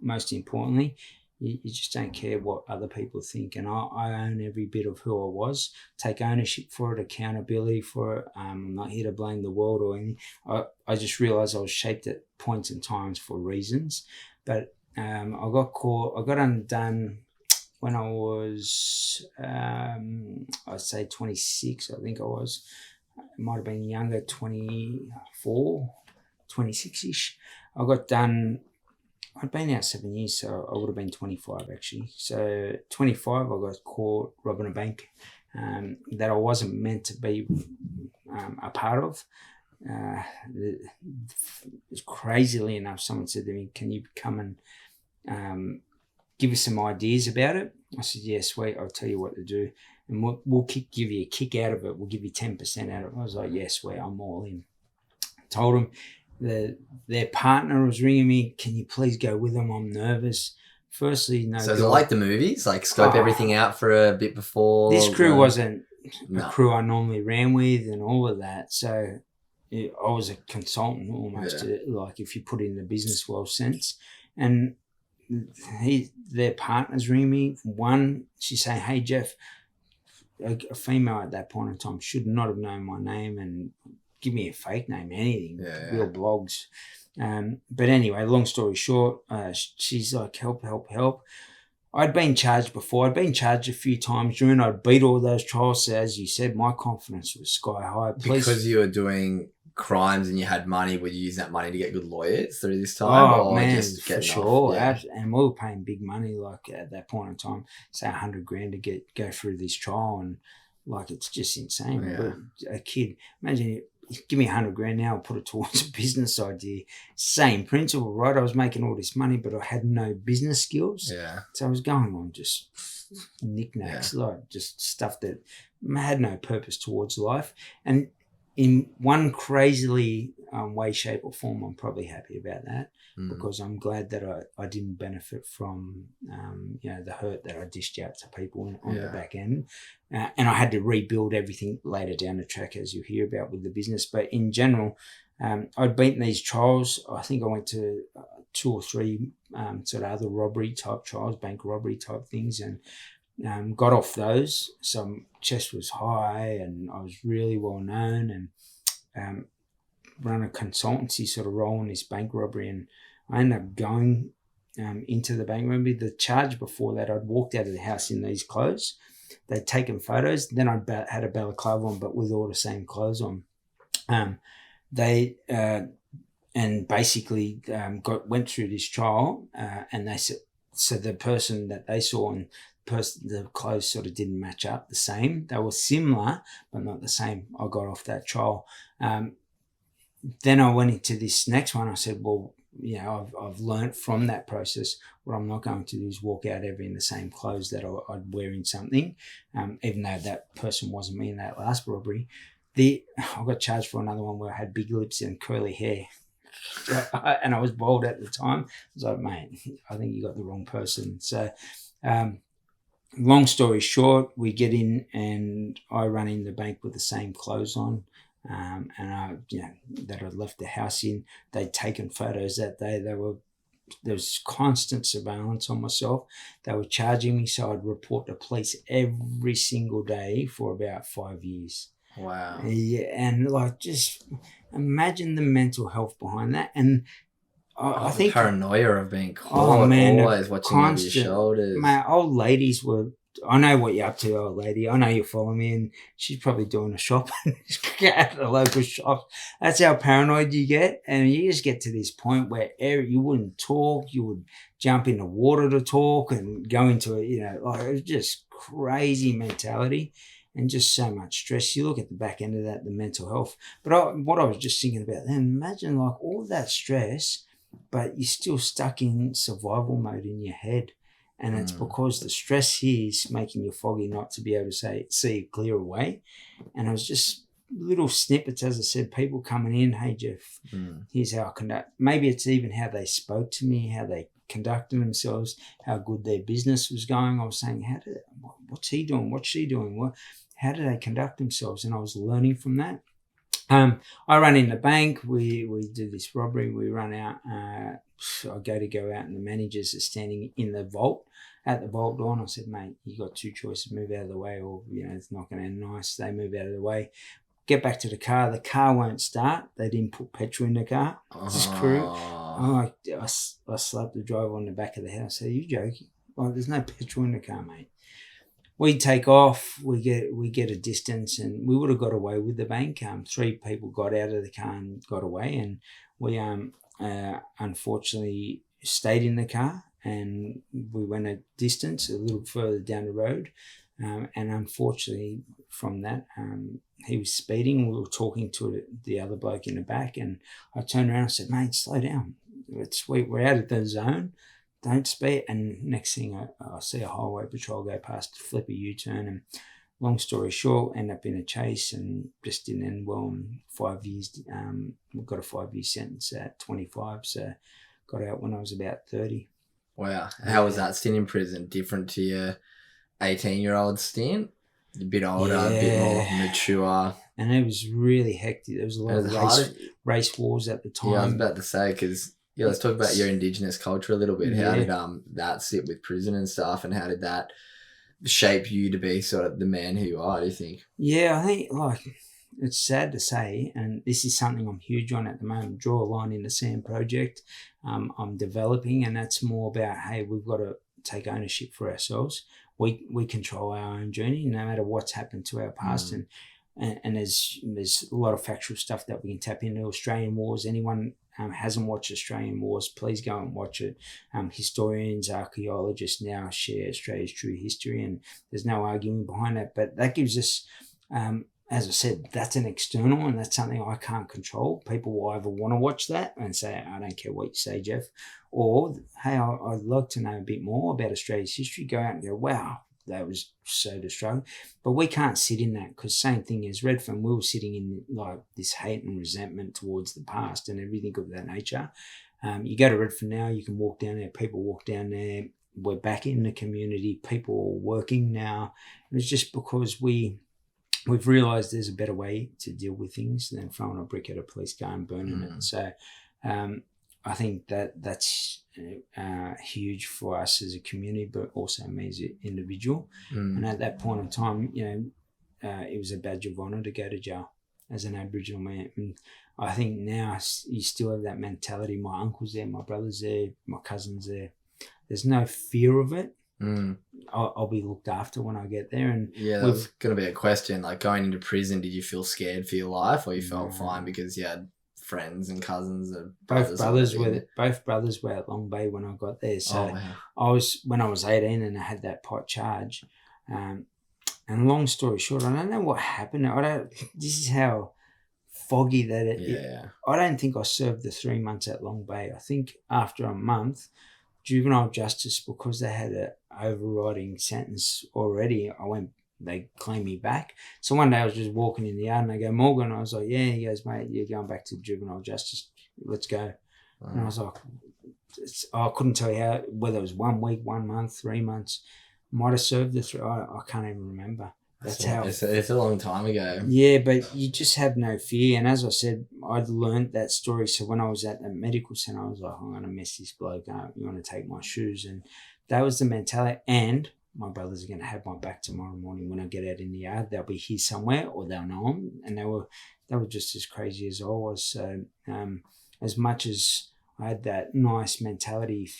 most importantly, you just don't care what other people think. And I own every bit of who I was. Take ownership for it, accountability for it. I'm not here to blame the world or anything. I just realized I was shaped at points and times for reasons, but. I got caught. I got undone when I was, I'd say 26. I think I was. It might have been younger, 24, 26-ish. I got done. I'd been out 7 years, so I would have been 25 actually. So 25, I got caught robbing a bank that I wasn't meant to be a part of. Crazily enough, someone said to me, "Can you come and give us some ideas about it?" I said, "Yeah, sweet. I'll tell you what to do, and we'll give you a kick out of it. We'll give you 10% out of it." I was like, "Yeah, sweet. I'm all in." Told them their partner was ringing me. "Can you please go with them? I'm nervous." Firstly, no. So is it like the movies, like scope everything out for a bit before? This crew wasn't a crew I normally ran with, and all of that. So I was a consultant almost, like if you put it in the business world sense, and. Their partners ring me. One, she's saying, "Hey Jeff," a female at that point in time should not have known my name and give me a fake name, anything, real blogs. But anyway, long story short, she's like, help. I'd been charged before. I'd been charged a few times during. I'd beat all those trials. So as you said, my confidence was sky high. Because you were doing crimes and you had money, would you use that money to get good lawyers through this time? Oh, man, for sure. Yeah. And we were paying big money, like at that point in time, say $100,000 to go through this trial, and like it's just insane. But a kid, imagine, give me $100,000 now, I'll put it towards a business idea. Same principle, right? I was making all this money, but I had no business skills. Yeah. So I was going on just knickknacks, like just stuff that had no purpose towards life. And in one crazily way, shape or form, I'm probably happy about that because I'm glad that I didn't benefit from, the hurt that I dished out to people on the back end. And I had to rebuild everything later down the track, as you hear about with the business. But in general, I'd beaten these trials. I think I went to 2 or 3 sort of other robbery type trials, bank robbery type things, and got off those. So my chest was high and I was really well known, and run a consultancy sort of role in this bank robbery. And I ended up going into the bank. Remember the charge before that, I'd walked out of the house in these clothes. They'd taken photos. Then I'd had a balaclava on, but with all the same clothes on. They and basically went through this trial, and they said, so the person that they saw and the clothes sort of didn't match up the same. They were similar, but not the same. I got off that trial. Then I went into this next one. I said, well, you know, I've learned from that process. What I'm not going to do is walk out ever in the same clothes that I'd wear in something, even though that person wasn't me in that last robbery. I got charged for another one where I had big lips and curly hair. And I was bald at the time. I was like, mate, I think you got the wrong person. So long story short, we get in and I run in the bank with the same clothes on. And that I'd left the house in. They'd taken photos that day. There was constant surveillance on myself. They were charging me, so I'd report to police every single day for about 5 years. Wow. Yeah, and like just imagine the mental health behind that. And I think paranoia of being caught, always watching over your shoulders. My old ladies were. I know what you're up to, old lady. I know you follow me, and she's probably doing a shop at the local shop. That's how paranoid you get, and you just get to this point where you wouldn't talk. You would jump in the water to talk and go into it. You know, like it was just crazy mentality and just so much stress. You look at the back end of that, the mental health. But what I was just thinking about then, imagine like all of that stress, but you're still stuck in survival mode in your head. And it's because the stress here is making you foggy not to be able to see a clear away. And it was just little snippets, as I said, people coming in, hey, Jeff, here's how I conduct. Maybe it's even how they spoke to me, how they conducted themselves, how good their business was going. I was saying, what's he doing? What's she doing? How do they conduct themselves? And I was learning from that. I run in the bank. We do this robbery. We run out. I go out, and the managers are standing in the vault at the vault door. And I said, mate, you got two choices: move out of the way, or it's not going to end nice. They move out of the way. Get back to the car. The car won't start. They didn't put petrol in the car. This crew. I slapped the driver on the back of the house. Are you joking? Well, there's no petrol in the car, mate. We take off, we get a distance, and we would have got away with the bank. 3 people got out of the car and got away, and we unfortunately stayed in the car, and we went a distance a little further down the road, and unfortunately from that, he was speeding. We were talking to the other bloke in the back, and I turned around and said, mate, slow down. We're out of the zone. Don't speed. And next thing I see a highway patrol go past, flip a U-turn, and long story short, end up in a chase and just didn't end well. In 5 years, we got a 5-year sentence at 25, so got out when I was about 30. Wow. How was that stint in prison? Different to your 18-year-old stint? A bit older, a bit more mature. And it was really hectic. There was a lot of race wars at the time. Yeah, I was about to say, because let's talk about your Indigenous culture a little bit. How did that sit with prison and stuff, and how did that shape you to be sort of the man who you are, do you think? Yeah, I think it's sad to say, and this is something I'm huge on at the moment, Draw a Line in the Sand project. I'm developing, and that's more about, hey, we've got to take ownership for ourselves. We control our own journey, no matter what's happened to our past. And there's a lot of factual stuff that we can tap into. Australian Wars, anyone hasn't watched Australian Wars, please go and watch it. Historians, archaeologists now share Australia's true history, and there's no arguing behind that. But that gives us, as I said, that's an external, and that's something I can't control. People will either want to watch that and say, I don't care what you say, Jeff, or, hey, I'd like to know a bit more about Australia's history. Go out and go, wow, that was so destructive. But we can't sit in that, because same thing as Redfern, we were sitting in like this hate and resentment towards the past and everything of that nature. You go to Redfern now, you can walk down there, people walk down there. We're back in the community, people are working now. And it's just because we've realised there's a better way to deal with things than throwing a brick at a police car and burning it. So I think that's huge for us as a community, but also me as an individual. And at that point in time, it was a badge of honour to go to jail as an Aboriginal man. And I think now you still have that mentality. My uncle's there, my brother's there, my cousin's there. there's no fear of it. Mm. I'll be looked after when I get there. And yeah, that was going to be a question. Like, going into prison, did you feel scared for your life, or you felt fine because you had friends and cousins and both brothers were at Long Bay when I got there. So when I was 18 and I had that pot charge. And long story short, I don't know what happened. This is how foggy that I don't think I served the 3 months at Long Bay. I think after a month, juvenile justice, because they had an overriding sentence already, they claimed me back. So one day I was just walking in the yard and they go, Morgan. I was like, yeah. He goes, mate, you're going back to juvenile justice. Let's go. Wow. And I was like, I couldn't tell you whether it was 1 week, 1 month, 3 months. Might have served the 3. I can't even remember. That's how it's a long time ago. Yeah, but you just have no fear. And as I said, I'd learned that story. So when I was at the medical center, I was like, I'm going to mess this bloke up. You want to take my shoes? And that was the mentality. And my brothers are going to have my back tomorrow morning when I get out in the yard. They'll be here somewhere, or they'll know them. And they were just as crazy as I was. So as much as I had that nice mentality,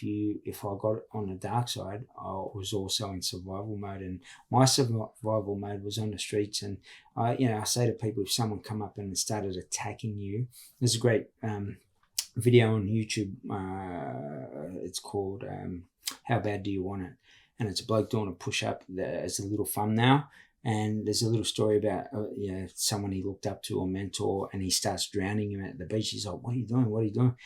if I got on the dark side, I was also in survival mode, and my survival mode was on the streets. And I say to people, if someone come up and started attacking you, there's a great video on YouTube. It's called "How Bad Do You Want It?" and it's a bloke doing a push up as a little thumbnail. And there's a little story about someone he looked up to, a mentor, and he starts drowning him at the beach. He's like, what are you doing? What are you doing?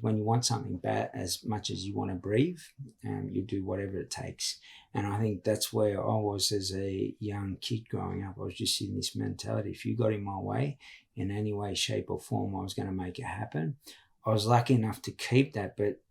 When you want something bad as much as you want to breathe, you do whatever it takes. And I think that's where I was as a young kid growing up. I was just in this mentality. If you got in my way in any way, shape or form, I was going to make it happen. I was lucky enough to keep that, but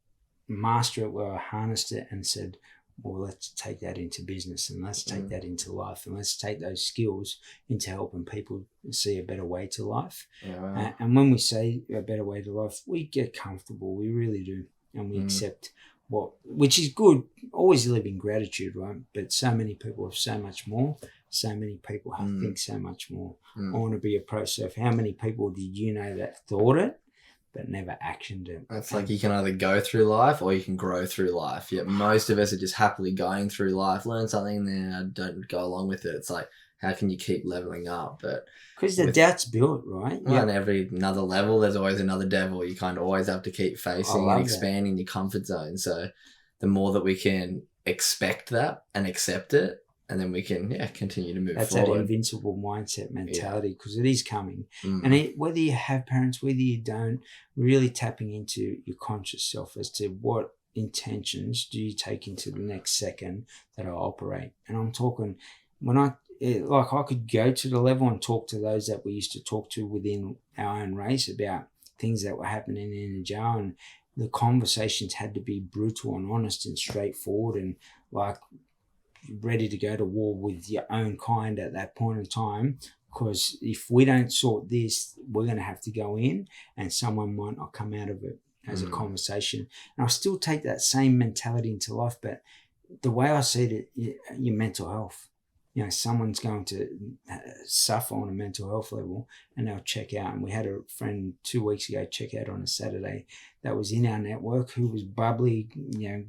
master it where I harnessed it and said, well, let's take that into business, and let's take that into life, and let's take those skills into helping people see a better way to life. Yeah, wow. And when we say a better way to life, we get comfortable. We really do. And we accept which is good. Always live in gratitude, right? But so many people have so much more. So many people think so much more. I want to be a pro surfer. How many people did you know that thought it, but never actioned it? It's like you can either go through life or you can grow through life. Yet most of us are just happily going through life, learn something, then don't go along with it. It's like, how can you keep leveling up? But because the doubt's built, right? Well, on every another level, there's always another devil. You kind of always have to keep facing and expanding your comfort zone. So the more that we can expect that and accept it, and then we can continue to move forward. That's that invincible mindset mentality, because it is coming. And whether you have parents, whether you don't, really tapping into your conscious self as to what intentions do you take into the next second that I operate. And I'm talking, I could go to the level and talk to those that we used to talk to within our own race about things that were happening in the jail, and the conversations had to be brutal and honest and straightforward, and like ready to go to war with your own kind at that point in time, because if we don't sort this, we're going to have to go in and someone might not come out of it as a conversation. And I still take that same mentality into life, but the way I see it, your mental health, someone's going to suffer on a mental health level and they'll check out. And we had a friend 2 weeks ago check out on a Saturday that was in our network, who was bubbly,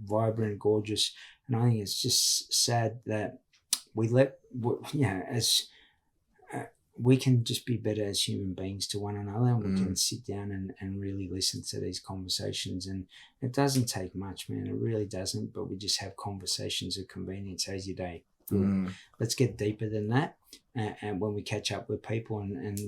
vibrant, gorgeous. And I think it's just sad that we we can just be better as human beings to one another, and we can sit down and really listen to these conversations. And it doesn't take much, man. It really doesn't. But we just have conversations of convenience. How's your day? Let's get deeper than that. And when we catch up with people and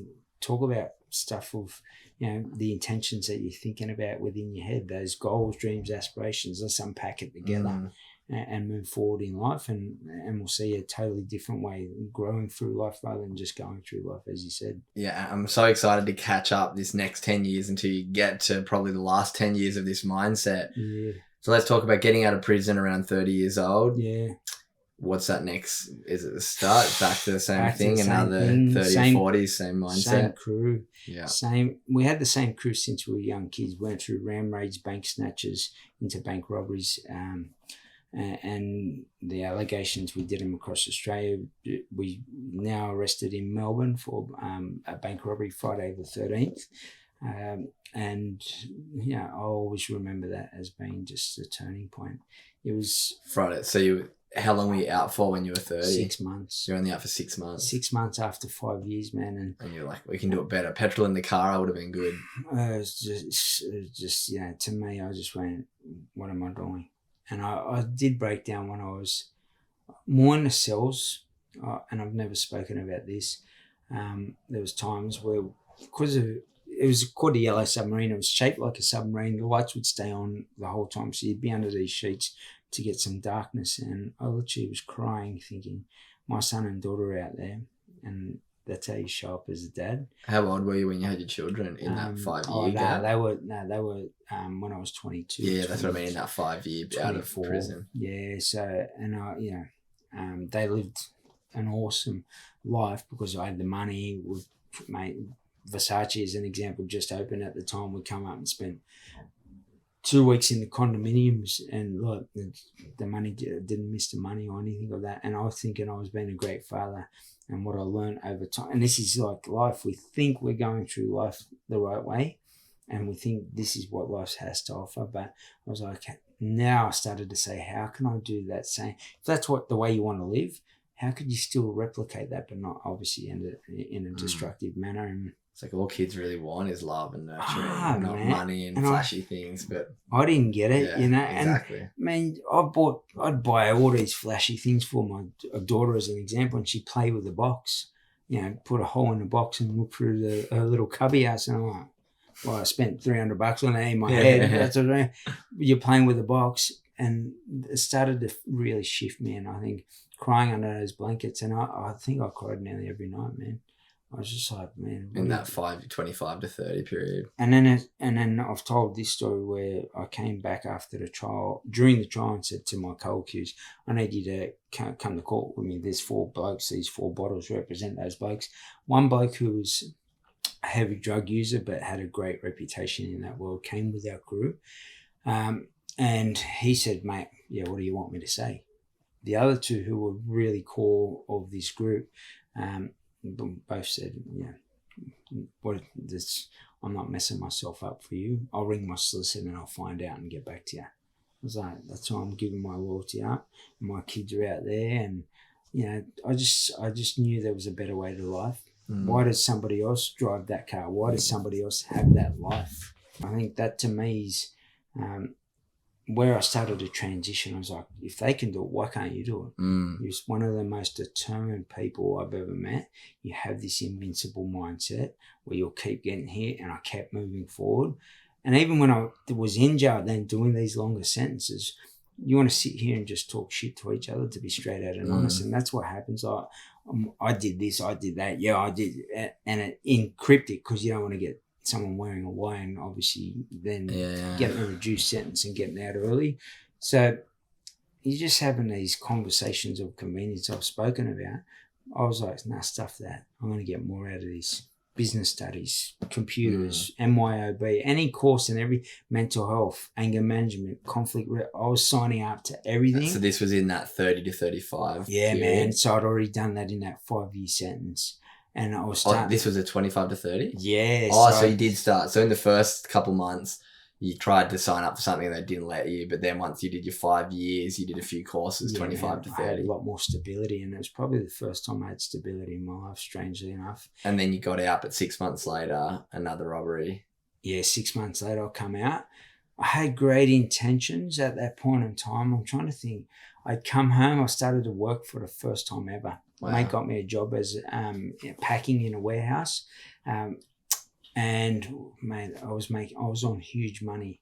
talk about stuff of, the intentions that you're thinking about within your head, those goals, dreams, aspirations, let's unpack it together and move forward in life. And we'll see a totally different way growing through life rather than just going through life, as you said. Yeah, I'm so excited to catch up this next 10 years until you get to probably the last 10 years of this mindset. Yeah. So let's talk about getting out of prison around 30 years old. Yeah. What's that next? Is it the start? Back to the same thing? Another 30, 40s, same mindset? Same crew. Yeah. We had the same crew since we were young kids. Went through ram raids, bank snatches, into bank robberies, and the allegations, we did them across Australia. We now arrested in Melbourne for a bank robbery Friday the 13th. And I always remember that as being just a turning point. It was Friday. So how long were you out for when you were 30? 6 months. You're only out for 6 months. 6 months after 5 years, man. And you're like, we can do it better. Petrol in the car, I would have been good. It was just to me, I just went, what am I doing? And I did break down when I was more in the cells, and I've never spoken about this. There was times where, because it was called a yellow submarine, it was shaped like a submarine, the lights would stay on the whole time, so you'd be under these sheets to get some darkness, and I literally was crying thinking, my son and daughter are out there, and that's how you show up as a dad. How old were you when you had your children in that 5 year gap? They were when I was 22. Yeah, that's what I mean, in that 5 year out of prison. Yeah, so, and they lived an awesome life because I had the money. Versace, as an example, just opened at the time. We come up and spent 2 weeks in the condominiums, and look, the money didn't miss the money or anything like that. And I was thinking I was being a great father, and what I learned over time. And this is like life. We think we're going through life the right way, and we think this is what life has to offer. But I was like, now I started to say, how can I do that same? If that's the way you want to live, how could you still replicate that, but not obviously in a destructive manner? And it's like all kids really want is love and nurturing, not money and flashy things. But I didn't get it, exactly. And man, I'd buy all these flashy things for my daughter as an example, and she'd play with the box, put a hole in the box and look through her little cubby house, and I'm like, well, I spent $300 on that in my head. That's what I mean. You're playing with the box, and it started to really shift me, and I think crying under those blankets, and I think I cried nearly every night, man. I was just like, man. In that 25 to 30 period. And then I've told this story where I came back after the trial, during the trial, and said to my co-accused, I need you to come to court with me. There's 4 blokes. These 4 bottles represent those blokes. One bloke who was a heavy drug user but had a great reputation in that world came with our crew. And he said, mate, what do you want me to say? The other 2 who were really core of this group, both said, I'm not messing myself up for you. I'll ring my solicitor and I'll find out and get back to you. I was like, that's why I'm giving my loyalty up. My kids are out there, and I just knew there was a better way to life. Why does somebody else drive that car? Why does somebody else have that life? I think that to me is where I started to transition. I was like, if they can do it, why can't you do it? You're one of the most determined people I've ever met. You have this invincible mindset where you'll keep getting hit, and I kept moving forward. And even when I was in jail, then doing these longer sentences, you want to sit here and just talk shit to each other, to be straight out and honest. And that's what happens. I did this, I did that. Yeah, I did. And it encrypted, because you don't want to get someone wearing away and obviously then getting a reduced sentence and getting out early. So you're just having these conversations of convenience I've spoken about. I was like, nah, stuff that. I'm going to get more out of this. Business studies, computers, MYOB, any course in every mental health, anger management, conflict. I was signing up to everything. So this was in that 30 to 35 Yeah, period. man. So I'd already done that in that 5-year sentence. And I was this was a 25 to 30? Yeah. So you did start. So in the first couple months, you tried to sign up for something and they didn't let you. But then once you did your 5 years, you did a few courses, 25 to 30. I had a lot more stability. And it was probably the first time I had stability in my life, strangely enough. And then you got out, but 6 months later, another robbery. Yeah, 6 months later, I come out. I had great intentions at that point in time. I'm trying to think. I'd come home. I started to work for the first time ever. Wow. Mate got me a job as packing in a warehouse, and mate, I was on huge money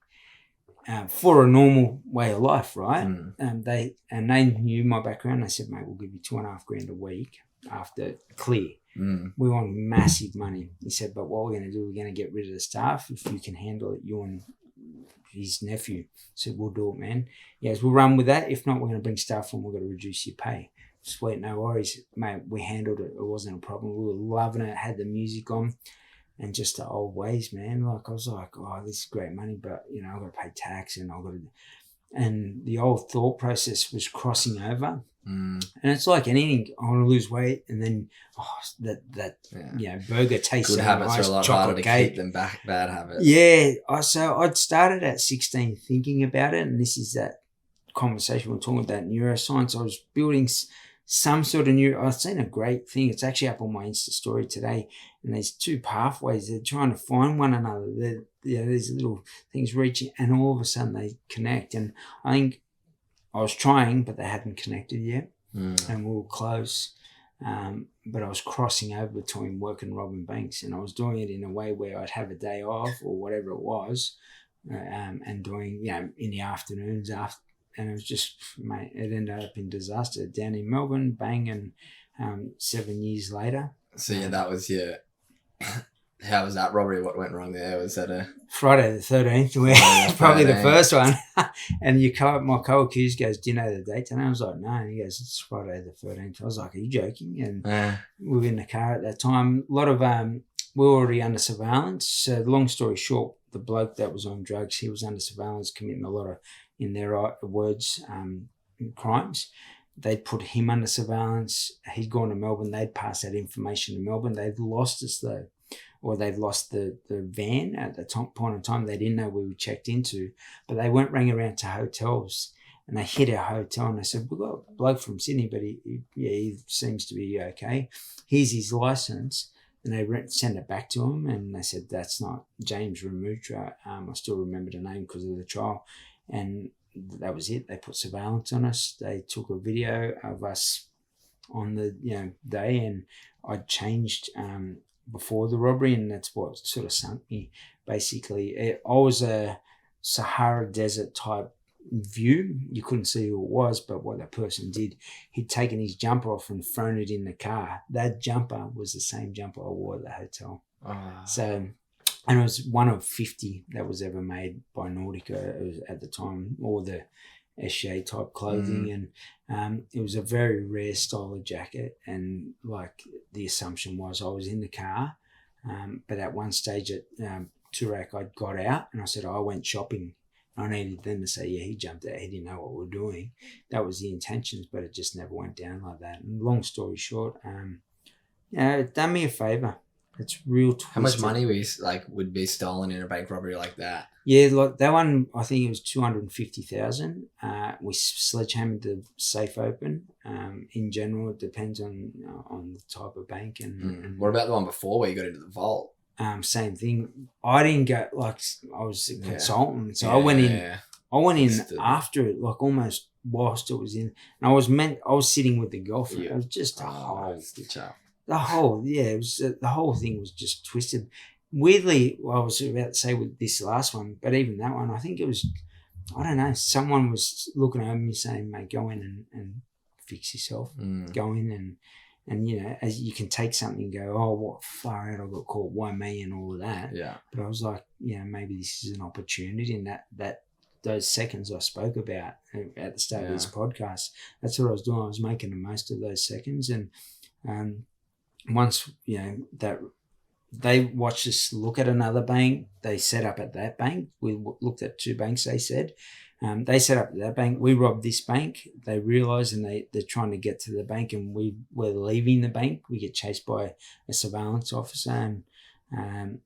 for a normal way of life, right? They knew my background. They said, mate, we'll give you $2,500 a week after clear. We want massive money. He said, but what we're going to do, we're going to get rid of the staff. If you can handle it, you and his nephew. Said, we'll do it, man. Yes, we'll run with that. If not, we're going to bring staff on. We're going to reduce your pay. Sweet, no worries, mate. We handled it. It wasn't a problem. We were loving it. Had the music on, and just the old ways, man. Like I was like, oh, this is great money, but I've got to pay tax, and and the old thought process was crossing over. Mm. And it's like anything. I want to lose weight, and then burger tastes Good so habits nice. are a lot harder to Chocolate keep than bad habits. Yeah. So I'd started at 16 thinking about it, and this is that conversation we're talking about neuroscience. I was building some sort of I've seen a great thing. It's actually up on my Insta story today, and there's two pathways. They're trying to find one another. These little things reaching, and all of a sudden they connect. And I think I was trying, but they hadn't connected yet, and we were close. But I was crossing over between work and robbing banks, and I was doing it in a way where I'd have a day off or whatever it was, and doing in the afternoons after. And it was just, mate, it ended up in disaster down in Melbourne, bang, and 7 years later. So that was your. How was that robbery? What went wrong there? Was that a Friday the 13th? Probably the first one. And my co-accused goes, "Do you know the date?" And I was like, "No." And he goes, "It's Friday the 13th." I was like, "Are you joking?" And we were in the car at that time. A lot of we were already under surveillance. So long story short, the bloke that was on drugs, he was under surveillance, committing a lot of, in their words, crimes. They'd put him under surveillance. He'd gone to Melbourne. They'd passed that information to Melbourne. They'd lost us though. Or they'd lost the van at the point in time. They didn't know we were checked into, but they went rang around to hotels, and they hit our hotel, and they said, "We've got a bloke from Sydney, but he seems to be okay. Here's his license." And they sent it back to him, and they said, "That's not James Ramutra." I still remember the name because of the trial, and that was it. They put surveillance on us. They took a video of us on the day, and I'd changed before the robbery, and that's what sort of sunk me. Basically, I was a Sahara Desert type view. You couldn't see who it was, but what that person did, he'd taken his jumper off and thrown it in the car. That jumper was the same jumper I wore at the hotel. So, and it was one of 50 that was ever made by Nautica at the time, or the SGA type clothing, and it was a very rare style of jacket. And like the assumption was I was in the car, but at one stage at Turak I got out and I said, I went shopping. I needed them to say, yeah, he jumped out. He didn't know what we were doing. That was the intentions, but it just never went down like that. And long story short, it done me a favour. It's real twisted. How much money would be stolen in a bank robbery like that? Yeah, like that one, I think it was 250,000. We sledgehammered the safe open. In general, it depends on the type of bank. And what about the one before where you got into the vault? Same thing. I didn't go, like, I was a consultant, so I went in. I went in after it, like almost whilst it was in. And I was sitting with the girlfriend. It was just a whole stitch up. The whole thing was just twisted. Weirdly, I was about to say with this last one, but even that one, I think it was, I don't know, someone was looking over me saying, "Mate, go in and fix yourself. Go in and as you can take something and go, oh, what far out I got caught, why me?" and all of that. Yeah. But I was like, maybe this is an opportunity, and that those seconds I spoke about at the start of this podcast, that's what I was doing. I was making the most of those seconds, and once that they watched us look at another bank, they set up at that bank. We looked at two banks. They said they set up at that bank. We robbed this bank. They realised, and they're trying to get to the bank, and we were leaving the bank. We get chased by a surveillance officer, and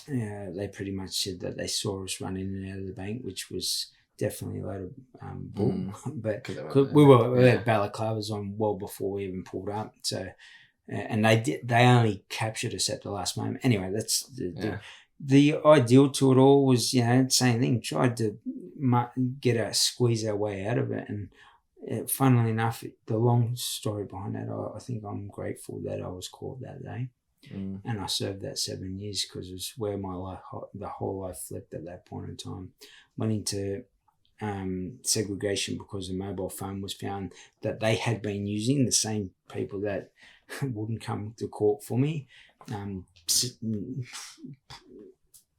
they pretty much said that they saw us run in and out of the bank, which was definitely a load of bull. But we had balaclavas on well before we even pulled up. So. And they only captured us at the last moment. Anyway, that's the ideal to it all was, same thing, tried to squeeze our way out of it. And funnily enough, the long story behind that, I think I'm grateful that I was caught that day. And I served that 7 years because it was where my life, the whole life flipped at that point in time. Went into segregation because a mobile phone was found that they had been using, the same people that wouldn't come to court for me,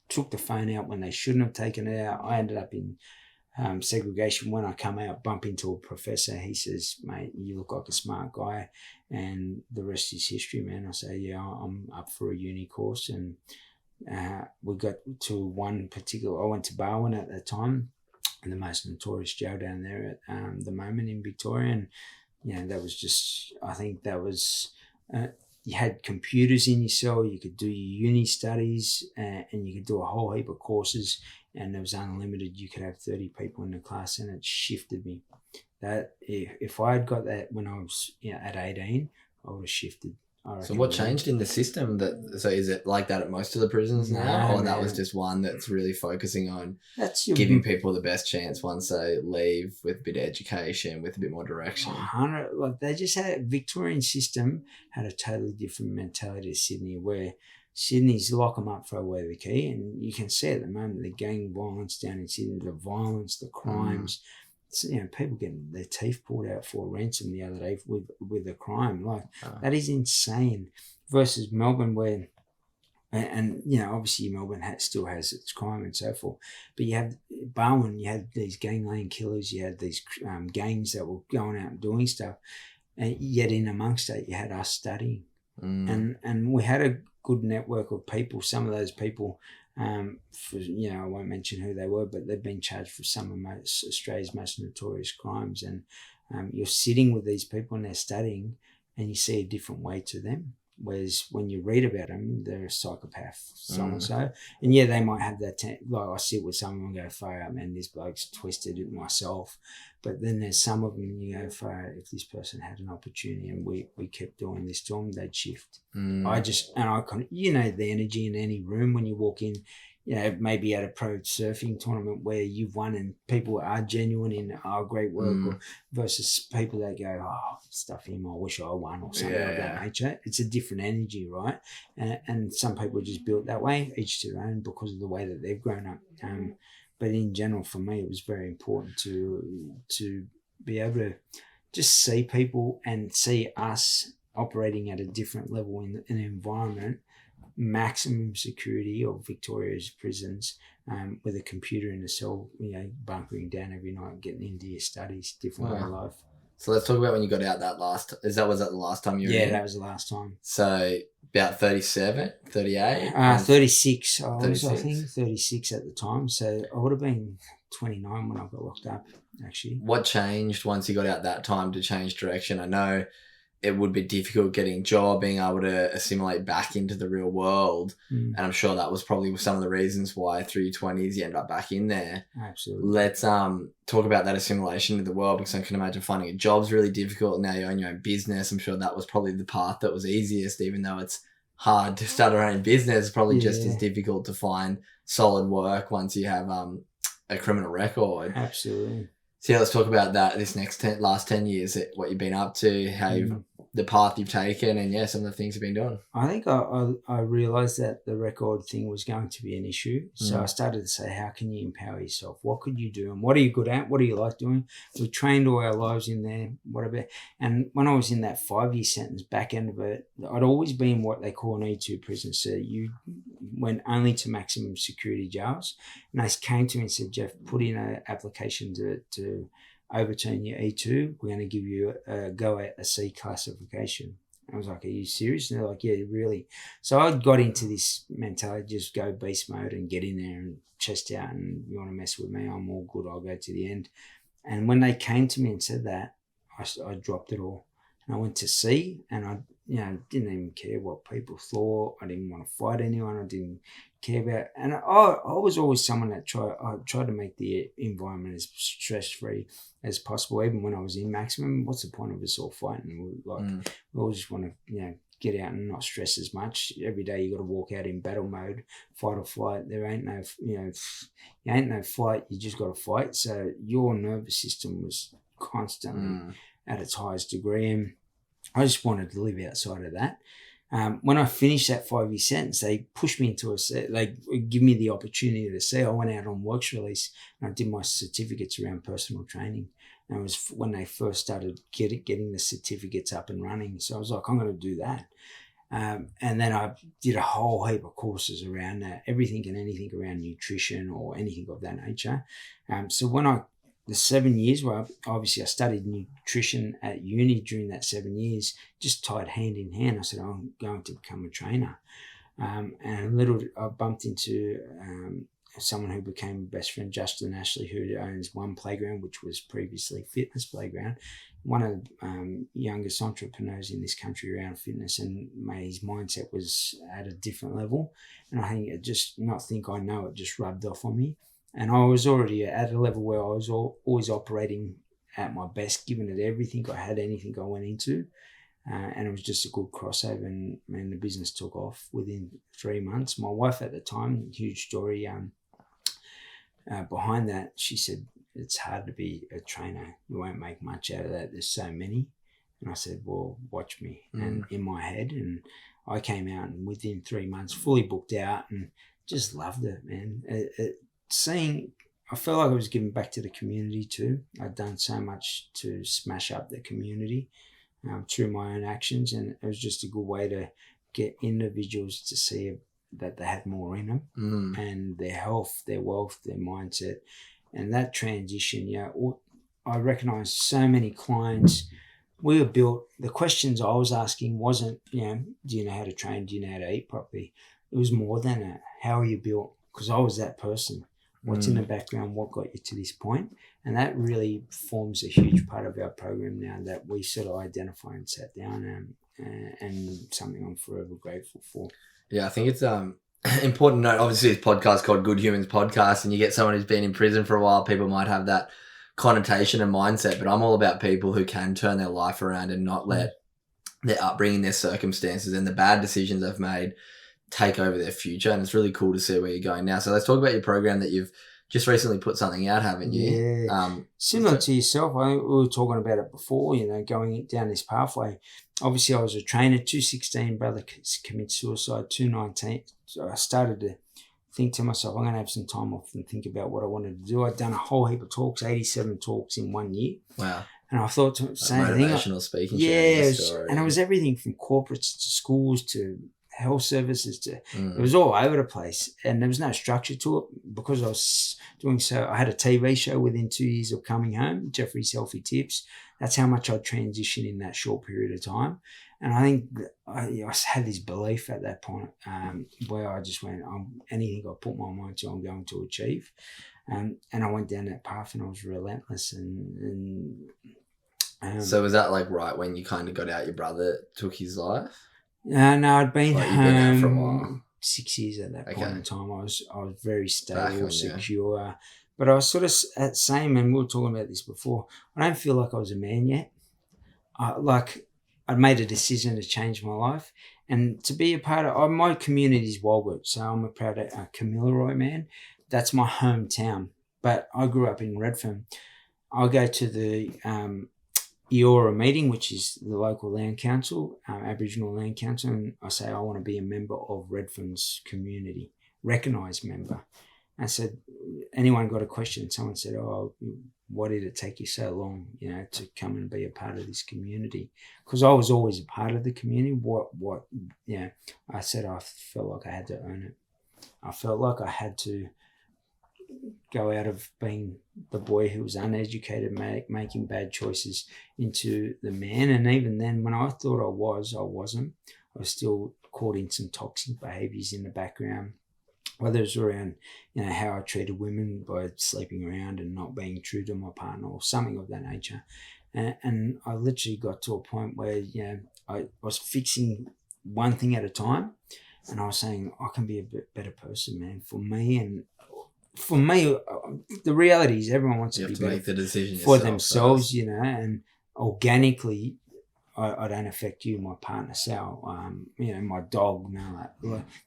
took the phone out when they shouldn't have taken it out. I ended up in segregation. When I come out, bump into a professor. He says, "Mate, you look like a smart guy," and the rest is history, man. I say, "Yeah, I'm up for a uni course," and we got to one particular. I went to Barwon at that time, the most notorious jail down there at the moment in Victoria, and that was just, I think that was, you had computers in your cell, you could do your uni studies, and you could do a whole heap of courses, and it was unlimited. You could have 30 people in the class, and it shifted me. That if I had got that when I was at 18, I would have shifted. So what changed in the system? So is it like that at most of the prisons now, or that was just one that's really focusing on giving people the best chance once they leave with a bit of education, with a bit more direction? Like they just had Victorian system had a totally different mentality to Sydney, where Sydney's lock them up, throw away the key, and you can see at the moment the gang violence down in Sydney, the violence, the crimes. People getting their teeth pulled out for ransom the other day with a crime. That is insane. Versus Melbourne, where, and obviously Melbourne still has its crime and so forth, but you have Barwon, you had these gangland killers, you had these gangs that were going out and doing stuff, and yet in amongst it, you had us studying, and we had a good network of people. Some of those people, I won't mention who they were, but they've been charged for some of Australia's most notorious crimes. And you're sitting with these people and they're studying, and you see a different way to them. Whereas when you read about them, they're a psychopath, so and so. And they might have that. I sit with someone and go, "Fire up, man, this bloke's twisted it myself." But then there's some of them you go, "Fire, if this person had an opportunity and we kept doing this to them, they'd shift." I the energy in any room when you walk in. Maybe at a pro surfing tournament where you've won and people are genuine in great work, versus people that go, "Oh, stuff him, I wish I won," or something of that nature. It's a different energy, right? And some people are just built that way, each to their own, because of the way that they've grown up. But in general, for me, it was very important to be able to just see people and see us operating at a different level in an environment. Maximum security of Victoria's prisons, with a computer in the cell, bunkering down every night, getting into your studies, different way of life. So let's talk about when you got out that was that the last time you were in? Yeah, that was the last time. So about 37, 38? 36. I was, I think, 36 at the time. So I would have been 29 when I got locked up, actually. What changed once you got out that time to change direction? I know it would be difficult getting a job, being able to assimilate back into the real world. And I'm sure that was probably some of the reasons why through your 20s you end up back in there. Absolutely. Let's talk about that assimilation to the world, because I can imagine finding a job's really difficult. Now you own your own business. I'm sure that was probably the path that was easiest, even though it's hard to start our own business. It's probably just as difficult to find solid work once you have a criminal record. Absolutely. So let's talk about that. This last 10 years, what you've been up to, how the path you've taken, and some of the things you've been doing. I think I realised that the record thing was going to be an issue. So I started to say, how can you empower yourself? What could you do? And what are you good at? What do you like doing? We trained all our lives in there, whatever. And when I was in that 5-year sentence, back end of it, I'd always been what they call an E2 prison. So you went only to maximum security jails. And they came to me and said, "Jeff, put in an application to overturn your E2, we're going to give you a go at a C classification." I was like, "Are you serious?" And they're like, "Yeah, really." So I got into this mentality, just go beast mode and get in there and chest out, and you want to mess with me, I'm all good, I'll go to the end. And when they came to me and said that, I dropped it all. And I went to C, and I didn't even care what people thought. I didn't want to fight anyone. I didn't care about, and I was always someone that tried to make the environment as stress-free as possible. Even when I was in maximum, what's the point of us all fighting? We all just want to get out and not stress as much. Every day you got to walk out in battle mode, fight or flight. There ain't no you ain't no fight, you just got to fight. So your nervous system was constantly at its highest degree, and I just wanted to live outside of that. When I finished that 5-year sentence, they pushed me into they give me the opportunity to see. I went out on works release and I did my certificates around personal training. And it was when they first started getting the certificates up and running. So I was like, I'm going to do that. And then I did a whole heap of courses around that, everything and anything around nutrition or anything of that nature. So when the 7 years where obviously I studied nutrition at uni during that 7 years, just tied hand in hand. I said, I'm going to become a trainer. And I bumped into someone who became best friend, Justin Ashley, who owns one playground, which was previously Fitness Playground, one of the youngest entrepreneurs in this country around fitness, and his mindset was at a different level. And I think it just, not think I know, it just rubbed off on me. And I was already at a level where I was always operating at my best, giving it everything I had, anything I went into. And it was just a good crossover, and the business took off within 3 months. My wife at the time, huge story behind that, she said, it's hard to be a trainer. You won't make much out of that. There's so many. And I said, well, watch me. And in my head, and I came out and within 3 months, fully booked out, and just loved it, man. I felt like I was giving back to the community too. I'd done so much to smash up the community through my own actions, and it was just a good way to get individuals to see that they had more in them, and their health, their wealth, their mindset. And that transition, I recognised so many clients. We were built, the questions I was asking wasn't, do you know how to train? Do you know how to eat properly? It was more than that. How are you built? Because I was that person. What's in the background? What got you to this point? And that really forms a huge part of our program now, that we sort of identify and sat down, and something I'm forever grateful for. Yeah, I think it's important to note, obviously this podcast called Good Humans Podcast, and you get someone who's been in prison for a while, people might have that connotation and mindset, but I'm all about people who can turn their life around and not let their upbringing, their circumstances and the bad decisions they've made take over their future. And it's really cool to see where you're going now. So let's talk about your program that you've just recently put something out, haven't you? Yeah. Similar to yourself, we were talking about it before, going down this pathway. Obviously, I was a trainer, 216, brother commit suicide, 219. So I started to think to myself, I'm going to have some time off and think about what I wanted to do. I'd done a whole heap of talks, 87 talks in 1 year. Wow. And I thought to same thing. Motivational speaking. Yeah, and it was everything from corporates to schools to health services to it was all over the place, and there was no structure to it because I was doing so. I had a TV show within 2 years of coming home, Jeffrey's Healthy Tips. That's how much I transitioned in that short period of time. And I think I had this belief at that point where I just went, anything I put my mind to, I'm going to achieve. And I went down that path, and I was relentless. So was that like right when you kind of got out, your brother took his life? No, I'd been home for a while. 6 years at that point in time. I was very stable, on, secure. Yeah. But I was sort of at the same, and we were talking about this before, I don't feel like I was a man yet. I'd made a decision to change my life and to be a part of my community's Walgett. So I'm a proud Kamilaroi man. That's my hometown. But I grew up in Redfern. I go to the Eora meeting, which is the local land council, Aboriginal land council, and I say I want to be a member of Redfern's community, recognised member. I said, anyone got a question? Someone said, why did it take you so long, to come and be a part of this community? Because I was always a part of the community. I said I felt like I had to earn it. I felt like I had to go out of being the boy who was uneducated, making bad choices, into the man. And even then, when I thought I wasn't. I was still caught in some toxic behaviours in the background, whether it was around, how I treated women by sleeping around and not being true to my partner or something of that nature. And I literally got to a point where, I was fixing one thing at a time, and I was saying, I can be a bit better person, man, for me. And for me, the reality is everyone wants to be better make the decision for themselves, and organically, I don't affect you, my partner, Sal, my dog,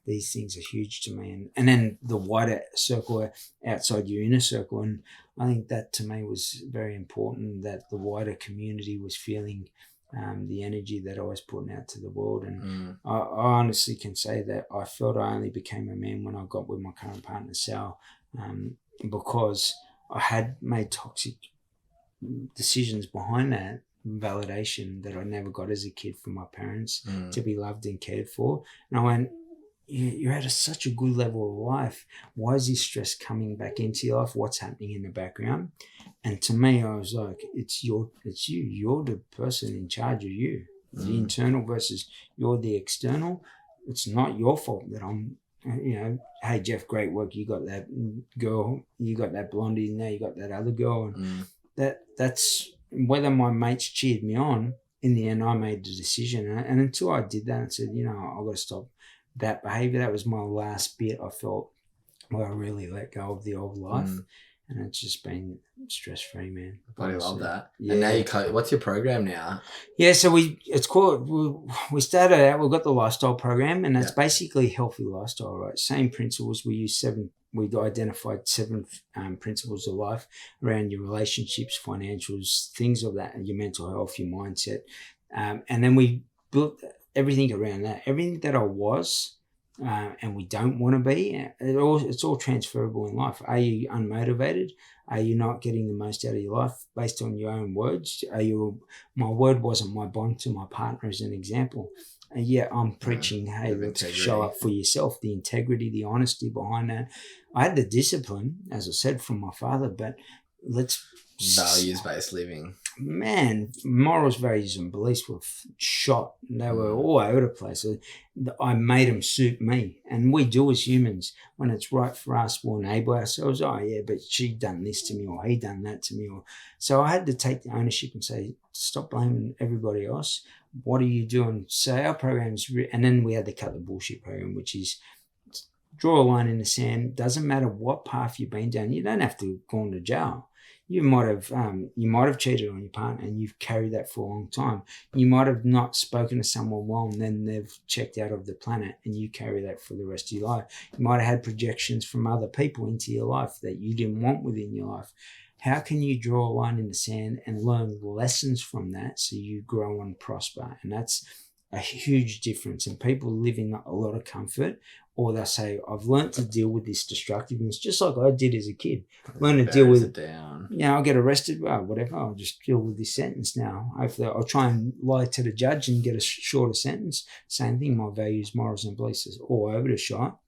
these things are huge to me. And then the wider circle outside your inner circle. And I think that to me was very important, that the wider community was feeling the energy that I was putting out to the world. And I honestly can say that I felt I only became a man when I got with my current partner, Sal, because I had made toxic decisions behind that validation that I never got as a kid from my parents, to be loved and cared for. And I went, you're at such a good level of life. Why is this stress coming back into your life? What's happening in the background? And to me, I was like, it's you. You're the person in charge of you. The internal versus you're the external. It's not your fault that I'm hey Jeff, great work. You got that girl. You got that blondie. Now you got that other girl. And that's whether my mates cheered me on. In the end, I made the decision, and until I did that and said, I've got to stop that behavior. That was my last bit. I felt where I really let go of the old life, and it's just been stress free, man. I love that. Yeah. And now what's your program now? Yeah, so we started out. We've got the lifestyle program, and that's basically healthy lifestyle, right? Same principles. We identified 7 principles of life around your relationships, financials, things of that, and your mental health, your mindset, and then we built everything around that. Everything that I was. And we don't want to be. It's all transferable in life. Are you unmotivated? Are you not getting the most out of your life based on your own words? My word wasn't my bond to my partner as an example. And I'm preaching, hey, let's show up for yourself, the integrity, the honesty behind that. I had the discipline, as I said, from my father, but let's... Values-based living. Man, morals, values, and beliefs were shot. They were all over the place. So I made them suit me. And we do as humans. When it's right for us, we'll enable ourselves. Oh, yeah, but she done this to me, or he done that to me. So I had to take the ownership and say, stop blaming everybody else. What are you doing? So our programs, and then we had the Cut the Bullshit program, which is draw a line in the sand. Doesn't matter what path you've been down. You don't have to go into jail. You might have cheated on your partner and you've carried that for a long time. You might have not spoken to someone well and then they've checked out of the planet and you carry that for the rest of your life. You might have had projections from other people into your life that you didn't want within your life. How can you draw a line in the sand and learn lessons from that so you grow and prosper? And that's a huge difference. And people live in a lot of comfort, or they'll say, I've learned to deal with this destructiveness, just like I did as a kid. Learn to deal with it down. I'll get arrested, whatever. I'll just deal with this sentence now. Hopefully I'll try and lie to the judge and get a shorter sentence. Same thing, my values, morals, and beliefs is all over the shop.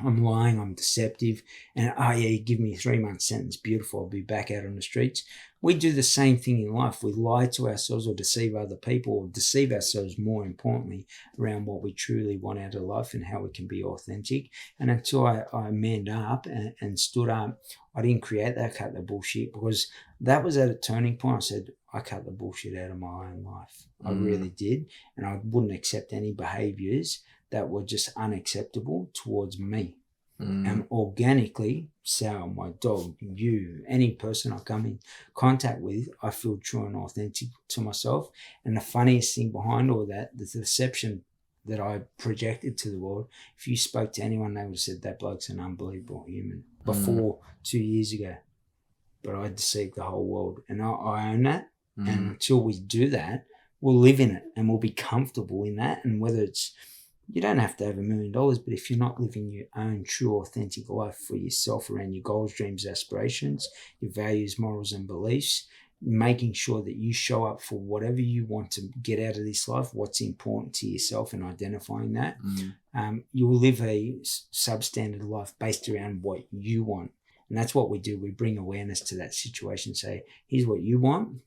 I'm lying, I'm deceptive, and you give me a 3-month sentence, beautiful, I'll be back out on the streets. We do the same thing in life. We lie to ourselves or deceive other people, or deceive ourselves more importantly around what we truly want out of life and how we can be authentic. And until I manned up and stood up, I didn't create that Cut the Bullshit, because that was at a turning point. I said, I cut the bullshit out of my own life. I really did. And I wouldn't accept any behaviors that were just unacceptable towards me. And organically, Sal, my dog, you, any person I come in contact with, I feel true and authentic to myself. And the funniest thing behind all that, the deception that I projected to the world, if you spoke to anyone, they would have said that bloke's an unbelievable human before 2 years ago. But I deceived the whole world, and I own that. And until we do that, we'll live in it and we'll be comfortable in that. And whether it's, you don't have to have $1 million, but if you're not living your own true, authentic life for yourself around your goals, dreams, aspirations, your values, morals, and beliefs, making sure that you show up for whatever you want to get out of this life, what's important to yourself, and identifying that, you will live a substandard life based around what you want. And that's what we do. We bring awareness to that situation, say, here's what you want.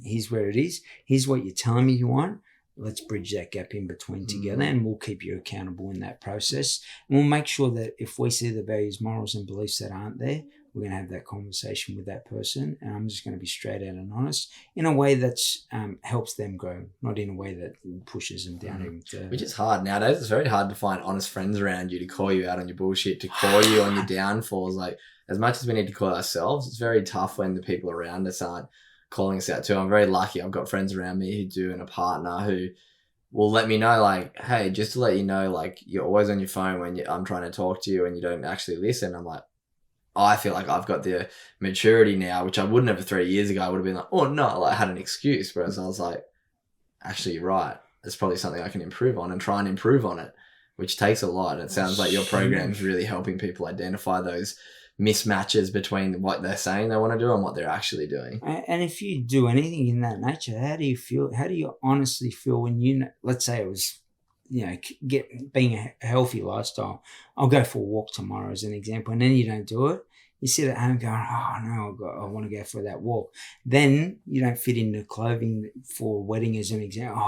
Here's where it is. Here's what you're telling me you want. Let's bridge that gap in between together, and we'll keep you accountable in that process. And we'll make sure that if we see the values, morals, and beliefs that aren't there, we're going to have that conversation with that person. And I'm just going to be straight out and honest in a way that helps them grow, not in a way that pushes them down even further. Which is hard nowadays. It's very hard to find honest friends around you to call you out on your bullshit, to call you on your downfalls. Like, as much as we need to call ourselves, it's very tough when the people around us aren't calling us out too. I'm very lucky. I've got friends around me who do, and a partner who will let me know, like, hey, just to let you know, like, you're always on your phone when I'm trying to talk to you and you don't actually listen. I'm like, I feel like I've got the maturity now, which I wouldn't have 3 years ago. I would have been like, oh no, like, I had an excuse. Whereas I was like, actually, you're right. It's probably something I can improve on and try and improve on it, which takes a lot. And it sounds like your program is really helping people identify those mismatches between what they're saying they want to do and what they're actually doing. And if you do anything in that nature, how do you feel? How do you honestly feel when you, let's say it was, being a healthy lifestyle. I'll go for a walk tomorrow as an example, and then you don't do it. You sit at home going, oh no, I want to go for that walk. Then you don't fit into clothing for a wedding as an example.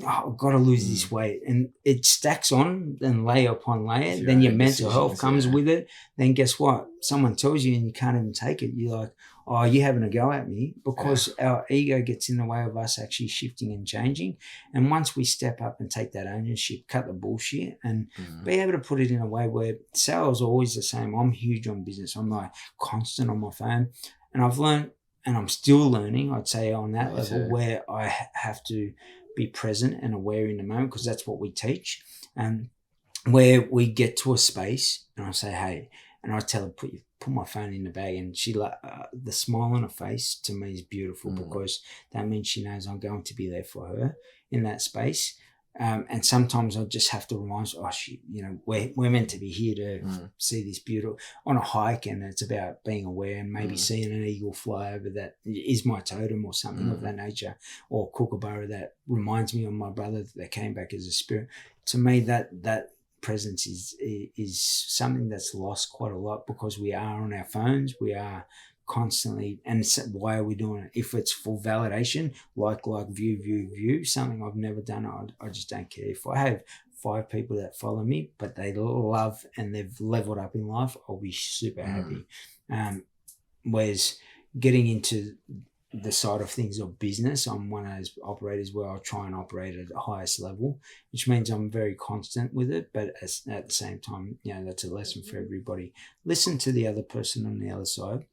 I've got to lose this weight. And it stacks on and layer upon layer. Then your mental health comes with it. Then guess what? Someone tells you and you can't even take it. You're like, oh, you're having a go at me, because our ego gets in the way of us actually shifting and changing. And once we step up and take that ownership, cut the bullshit, and be able to put it in a way where sales are always the same. I'm huge on business. I'm like constant on my phone. And I've learned, and I'm still learning, I'd say, on that level, where I have to be present and aware in the moment, because that's what we teach. And where we get to a space and I say, hey, and I tell her, put my phone in the bag, and she the smile on her face to me is beautiful, because that means she knows I'm going to be there for her in that space. And sometimes I just have to remind her, we're meant to be here to see this beautiful on a hike, and it's about being aware and maybe seeing an eagle fly over that is my totem or something of that nature, or a kookaburra that reminds me of my brother that came back as a spirit. To me, that presence is something that's lost quite a lot, because we are on our phones, we are constantly. And why are we doing it? If it's for validation, like view, something I've never done, I just don't care. If I have 5 people that follow me but they love and they've leveled up in life, I'll be super happy. Whereas getting into the side of things of business, I'm one of those operators where I'll try and operate at the highest level, which means I'm very constant with it. But at the same time, that's a lesson for everybody. Listen to the other person on the other side.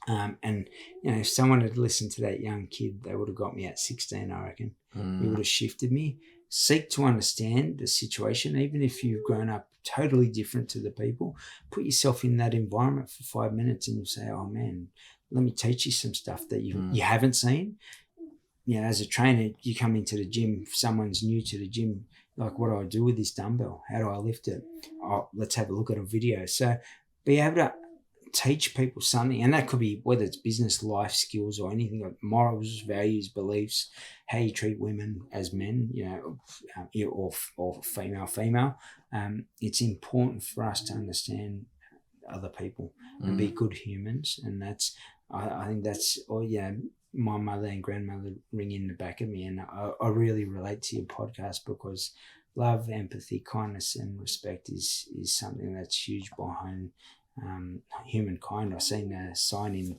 And if someone had listened to that young kid, they would have got me at 16, I reckon. It would have shifted me. Seek to understand the situation, even if you've grown up totally different to the people. Put yourself in that environment for 5 minutes and you'll say, oh man, let me teach you some stuff that you haven't seen. As a trainer, you come into the gym, if someone's new to the gym, like, what do I do with this dumbbell? How do I lift it? Oh, let's have a look at a video. So be able to teach people something, and that could be whether it's business, life skills, or anything like morals, values, beliefs, how you treat women as men, or female. It's important for us to understand other people and be good humans, and that's I think that's my mother and grandmother ring in the back of me, and I really relate to your podcast, because love, empathy, kindness, and respect is something that's huge behind humankind. I've seen a sign in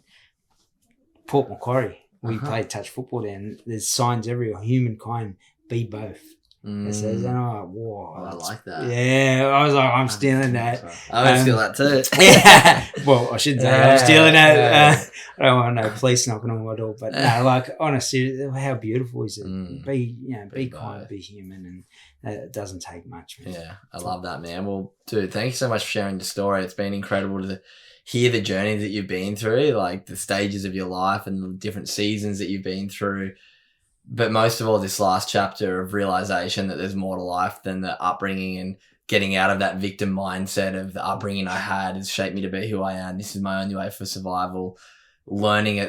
Port Macquarie. We play touch football there, and there's signs everywhere. Humankind, be both. It says, and I'm like, whoa. I like that. Yeah, I was like, I'm stealing that. I would steal that too. Yeah. Well, I shouldn't say I'm stealing that. I don't want no police knocking on my door, but no, like, honestly, how beautiful is it? Be kind, be human, and it doesn't take much, man. Yeah, I love that, man. Well, dude, thank you so much for sharing the story. It's been incredible to hear the journey that you've been through, like the stages of your life and the different seasons that you've been through. But most of all, this last chapter of realization that there's more to life than the upbringing, and getting out of that victim mindset of the upbringing I had has shaped me to be who I am. This is my only way for survival. Learning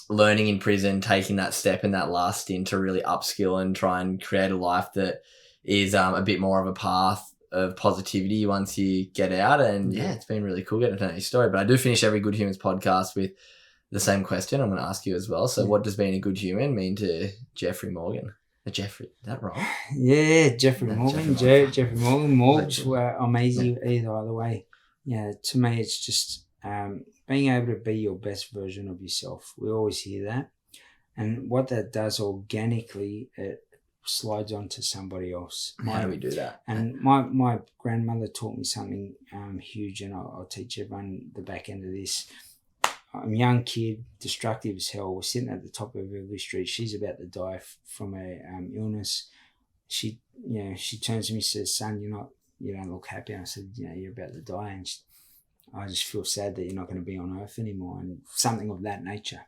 in prison, taking that step in that last stint to really upskill and try and create a life that is a bit more of a path of positivity once you get out. And it's been really cool getting to know your story. But I do finish every Good Humans podcast with the same question I'm going to ask you as well. So what does being a good human mean to Jeffrey Morgan? Jeffrey, is that wrong? Yeah, Jeffrey Morgan. Jeffrey Morgan. Morgs were amazing either way. Yeah, to me, it's just being able to be your best version of yourself. We always hear that. And what that does organically, it slides onto somebody else. How do we do that? And my grandmother taught me something huge, and I'll teach everyone the back end of this. I'm a young kid, destructive as hell. We're sitting at the top of every street. She's about to die from a illness. She turns to me and says, "Son, you don't look happy." And I said, "You're about to die." And I just feel sad that you're not going to be on earth anymore, and something of that nature.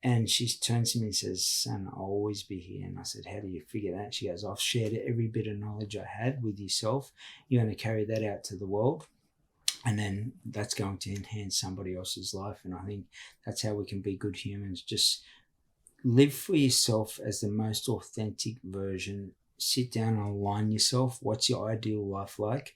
And she turns to me and says, "Son, I'll always be here." And I said, "How do you figure that?" She goes, "I've shared every bit of knowledge I had with yourself. You're going to carry that out to the world. And then that's going to enhance somebody else's life." And I think that's how we can be good humans. Just live for yourself as the most authentic version. Sit down and align yourself. What's your ideal life like?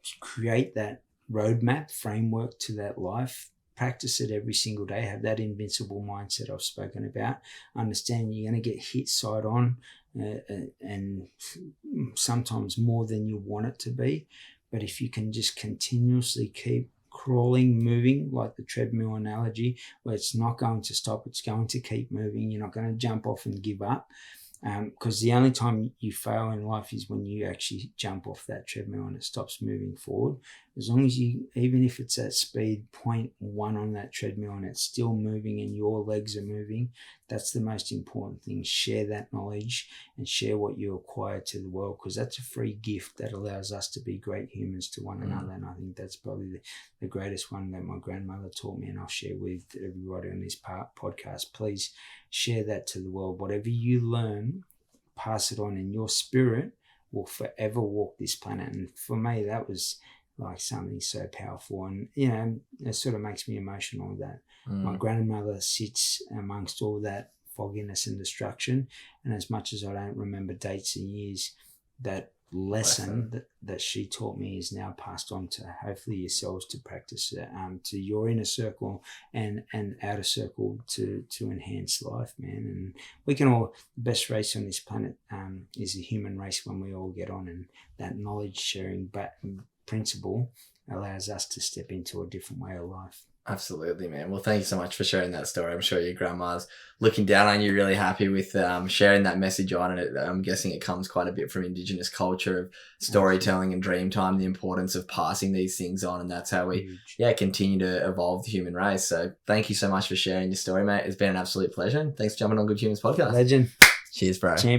Just create that roadmap, framework to that life. Practice it every single day. Have that invincible mindset I've spoken about. Understand you're going to get hit side on and sometimes more than you want it to be. But if you can just continuously keep crawling, moving, like the treadmill analogy, where it's not going to stop, it's going to keep moving. You're not going to jump off and give up. Because the only time you fail in life is when you actually jump off that treadmill and it stops moving forward. As long as you, even if it's at speed 0.1 on that treadmill and it's still moving and your legs are moving, that's the most important thing. Share that knowledge and share what you acquire to the world, because that's a free gift that allows us to be great humans to one another. And I think that's probably the greatest one that my grandmother taught me, and I'll share with everybody on this podcast. Please share that to the world. Whatever you learn, pass it on, and your spirit will forever walk this planet. And for me, that was like something so powerful, and it sort of makes me emotional that my grandmother sits amongst all that fogginess and destruction, and as much as I don't remember dates and years, that lesson that she taught me is now passed on to hopefully yourselves to practice to your inner circle and outer circle to enhance life, man. And we can all, the best race on this planet is the human race when we all get on, and that knowledge sharing principle allows us to step into a different way of life. Absolutely, man. Well, thank you so much for sharing that story. I'm sure your grandma's looking down on you, really happy with sharing that message on. And I'm guessing it comes quite a bit from Indigenous culture of storytelling and dream time, the importance of passing these things on. And that's how we continue to evolve the human race. So thank you so much for sharing your story, mate. It's been an absolute pleasure. Thanks for jumping on Good Humans Podcast. Legend. Cheers, bro. Champion.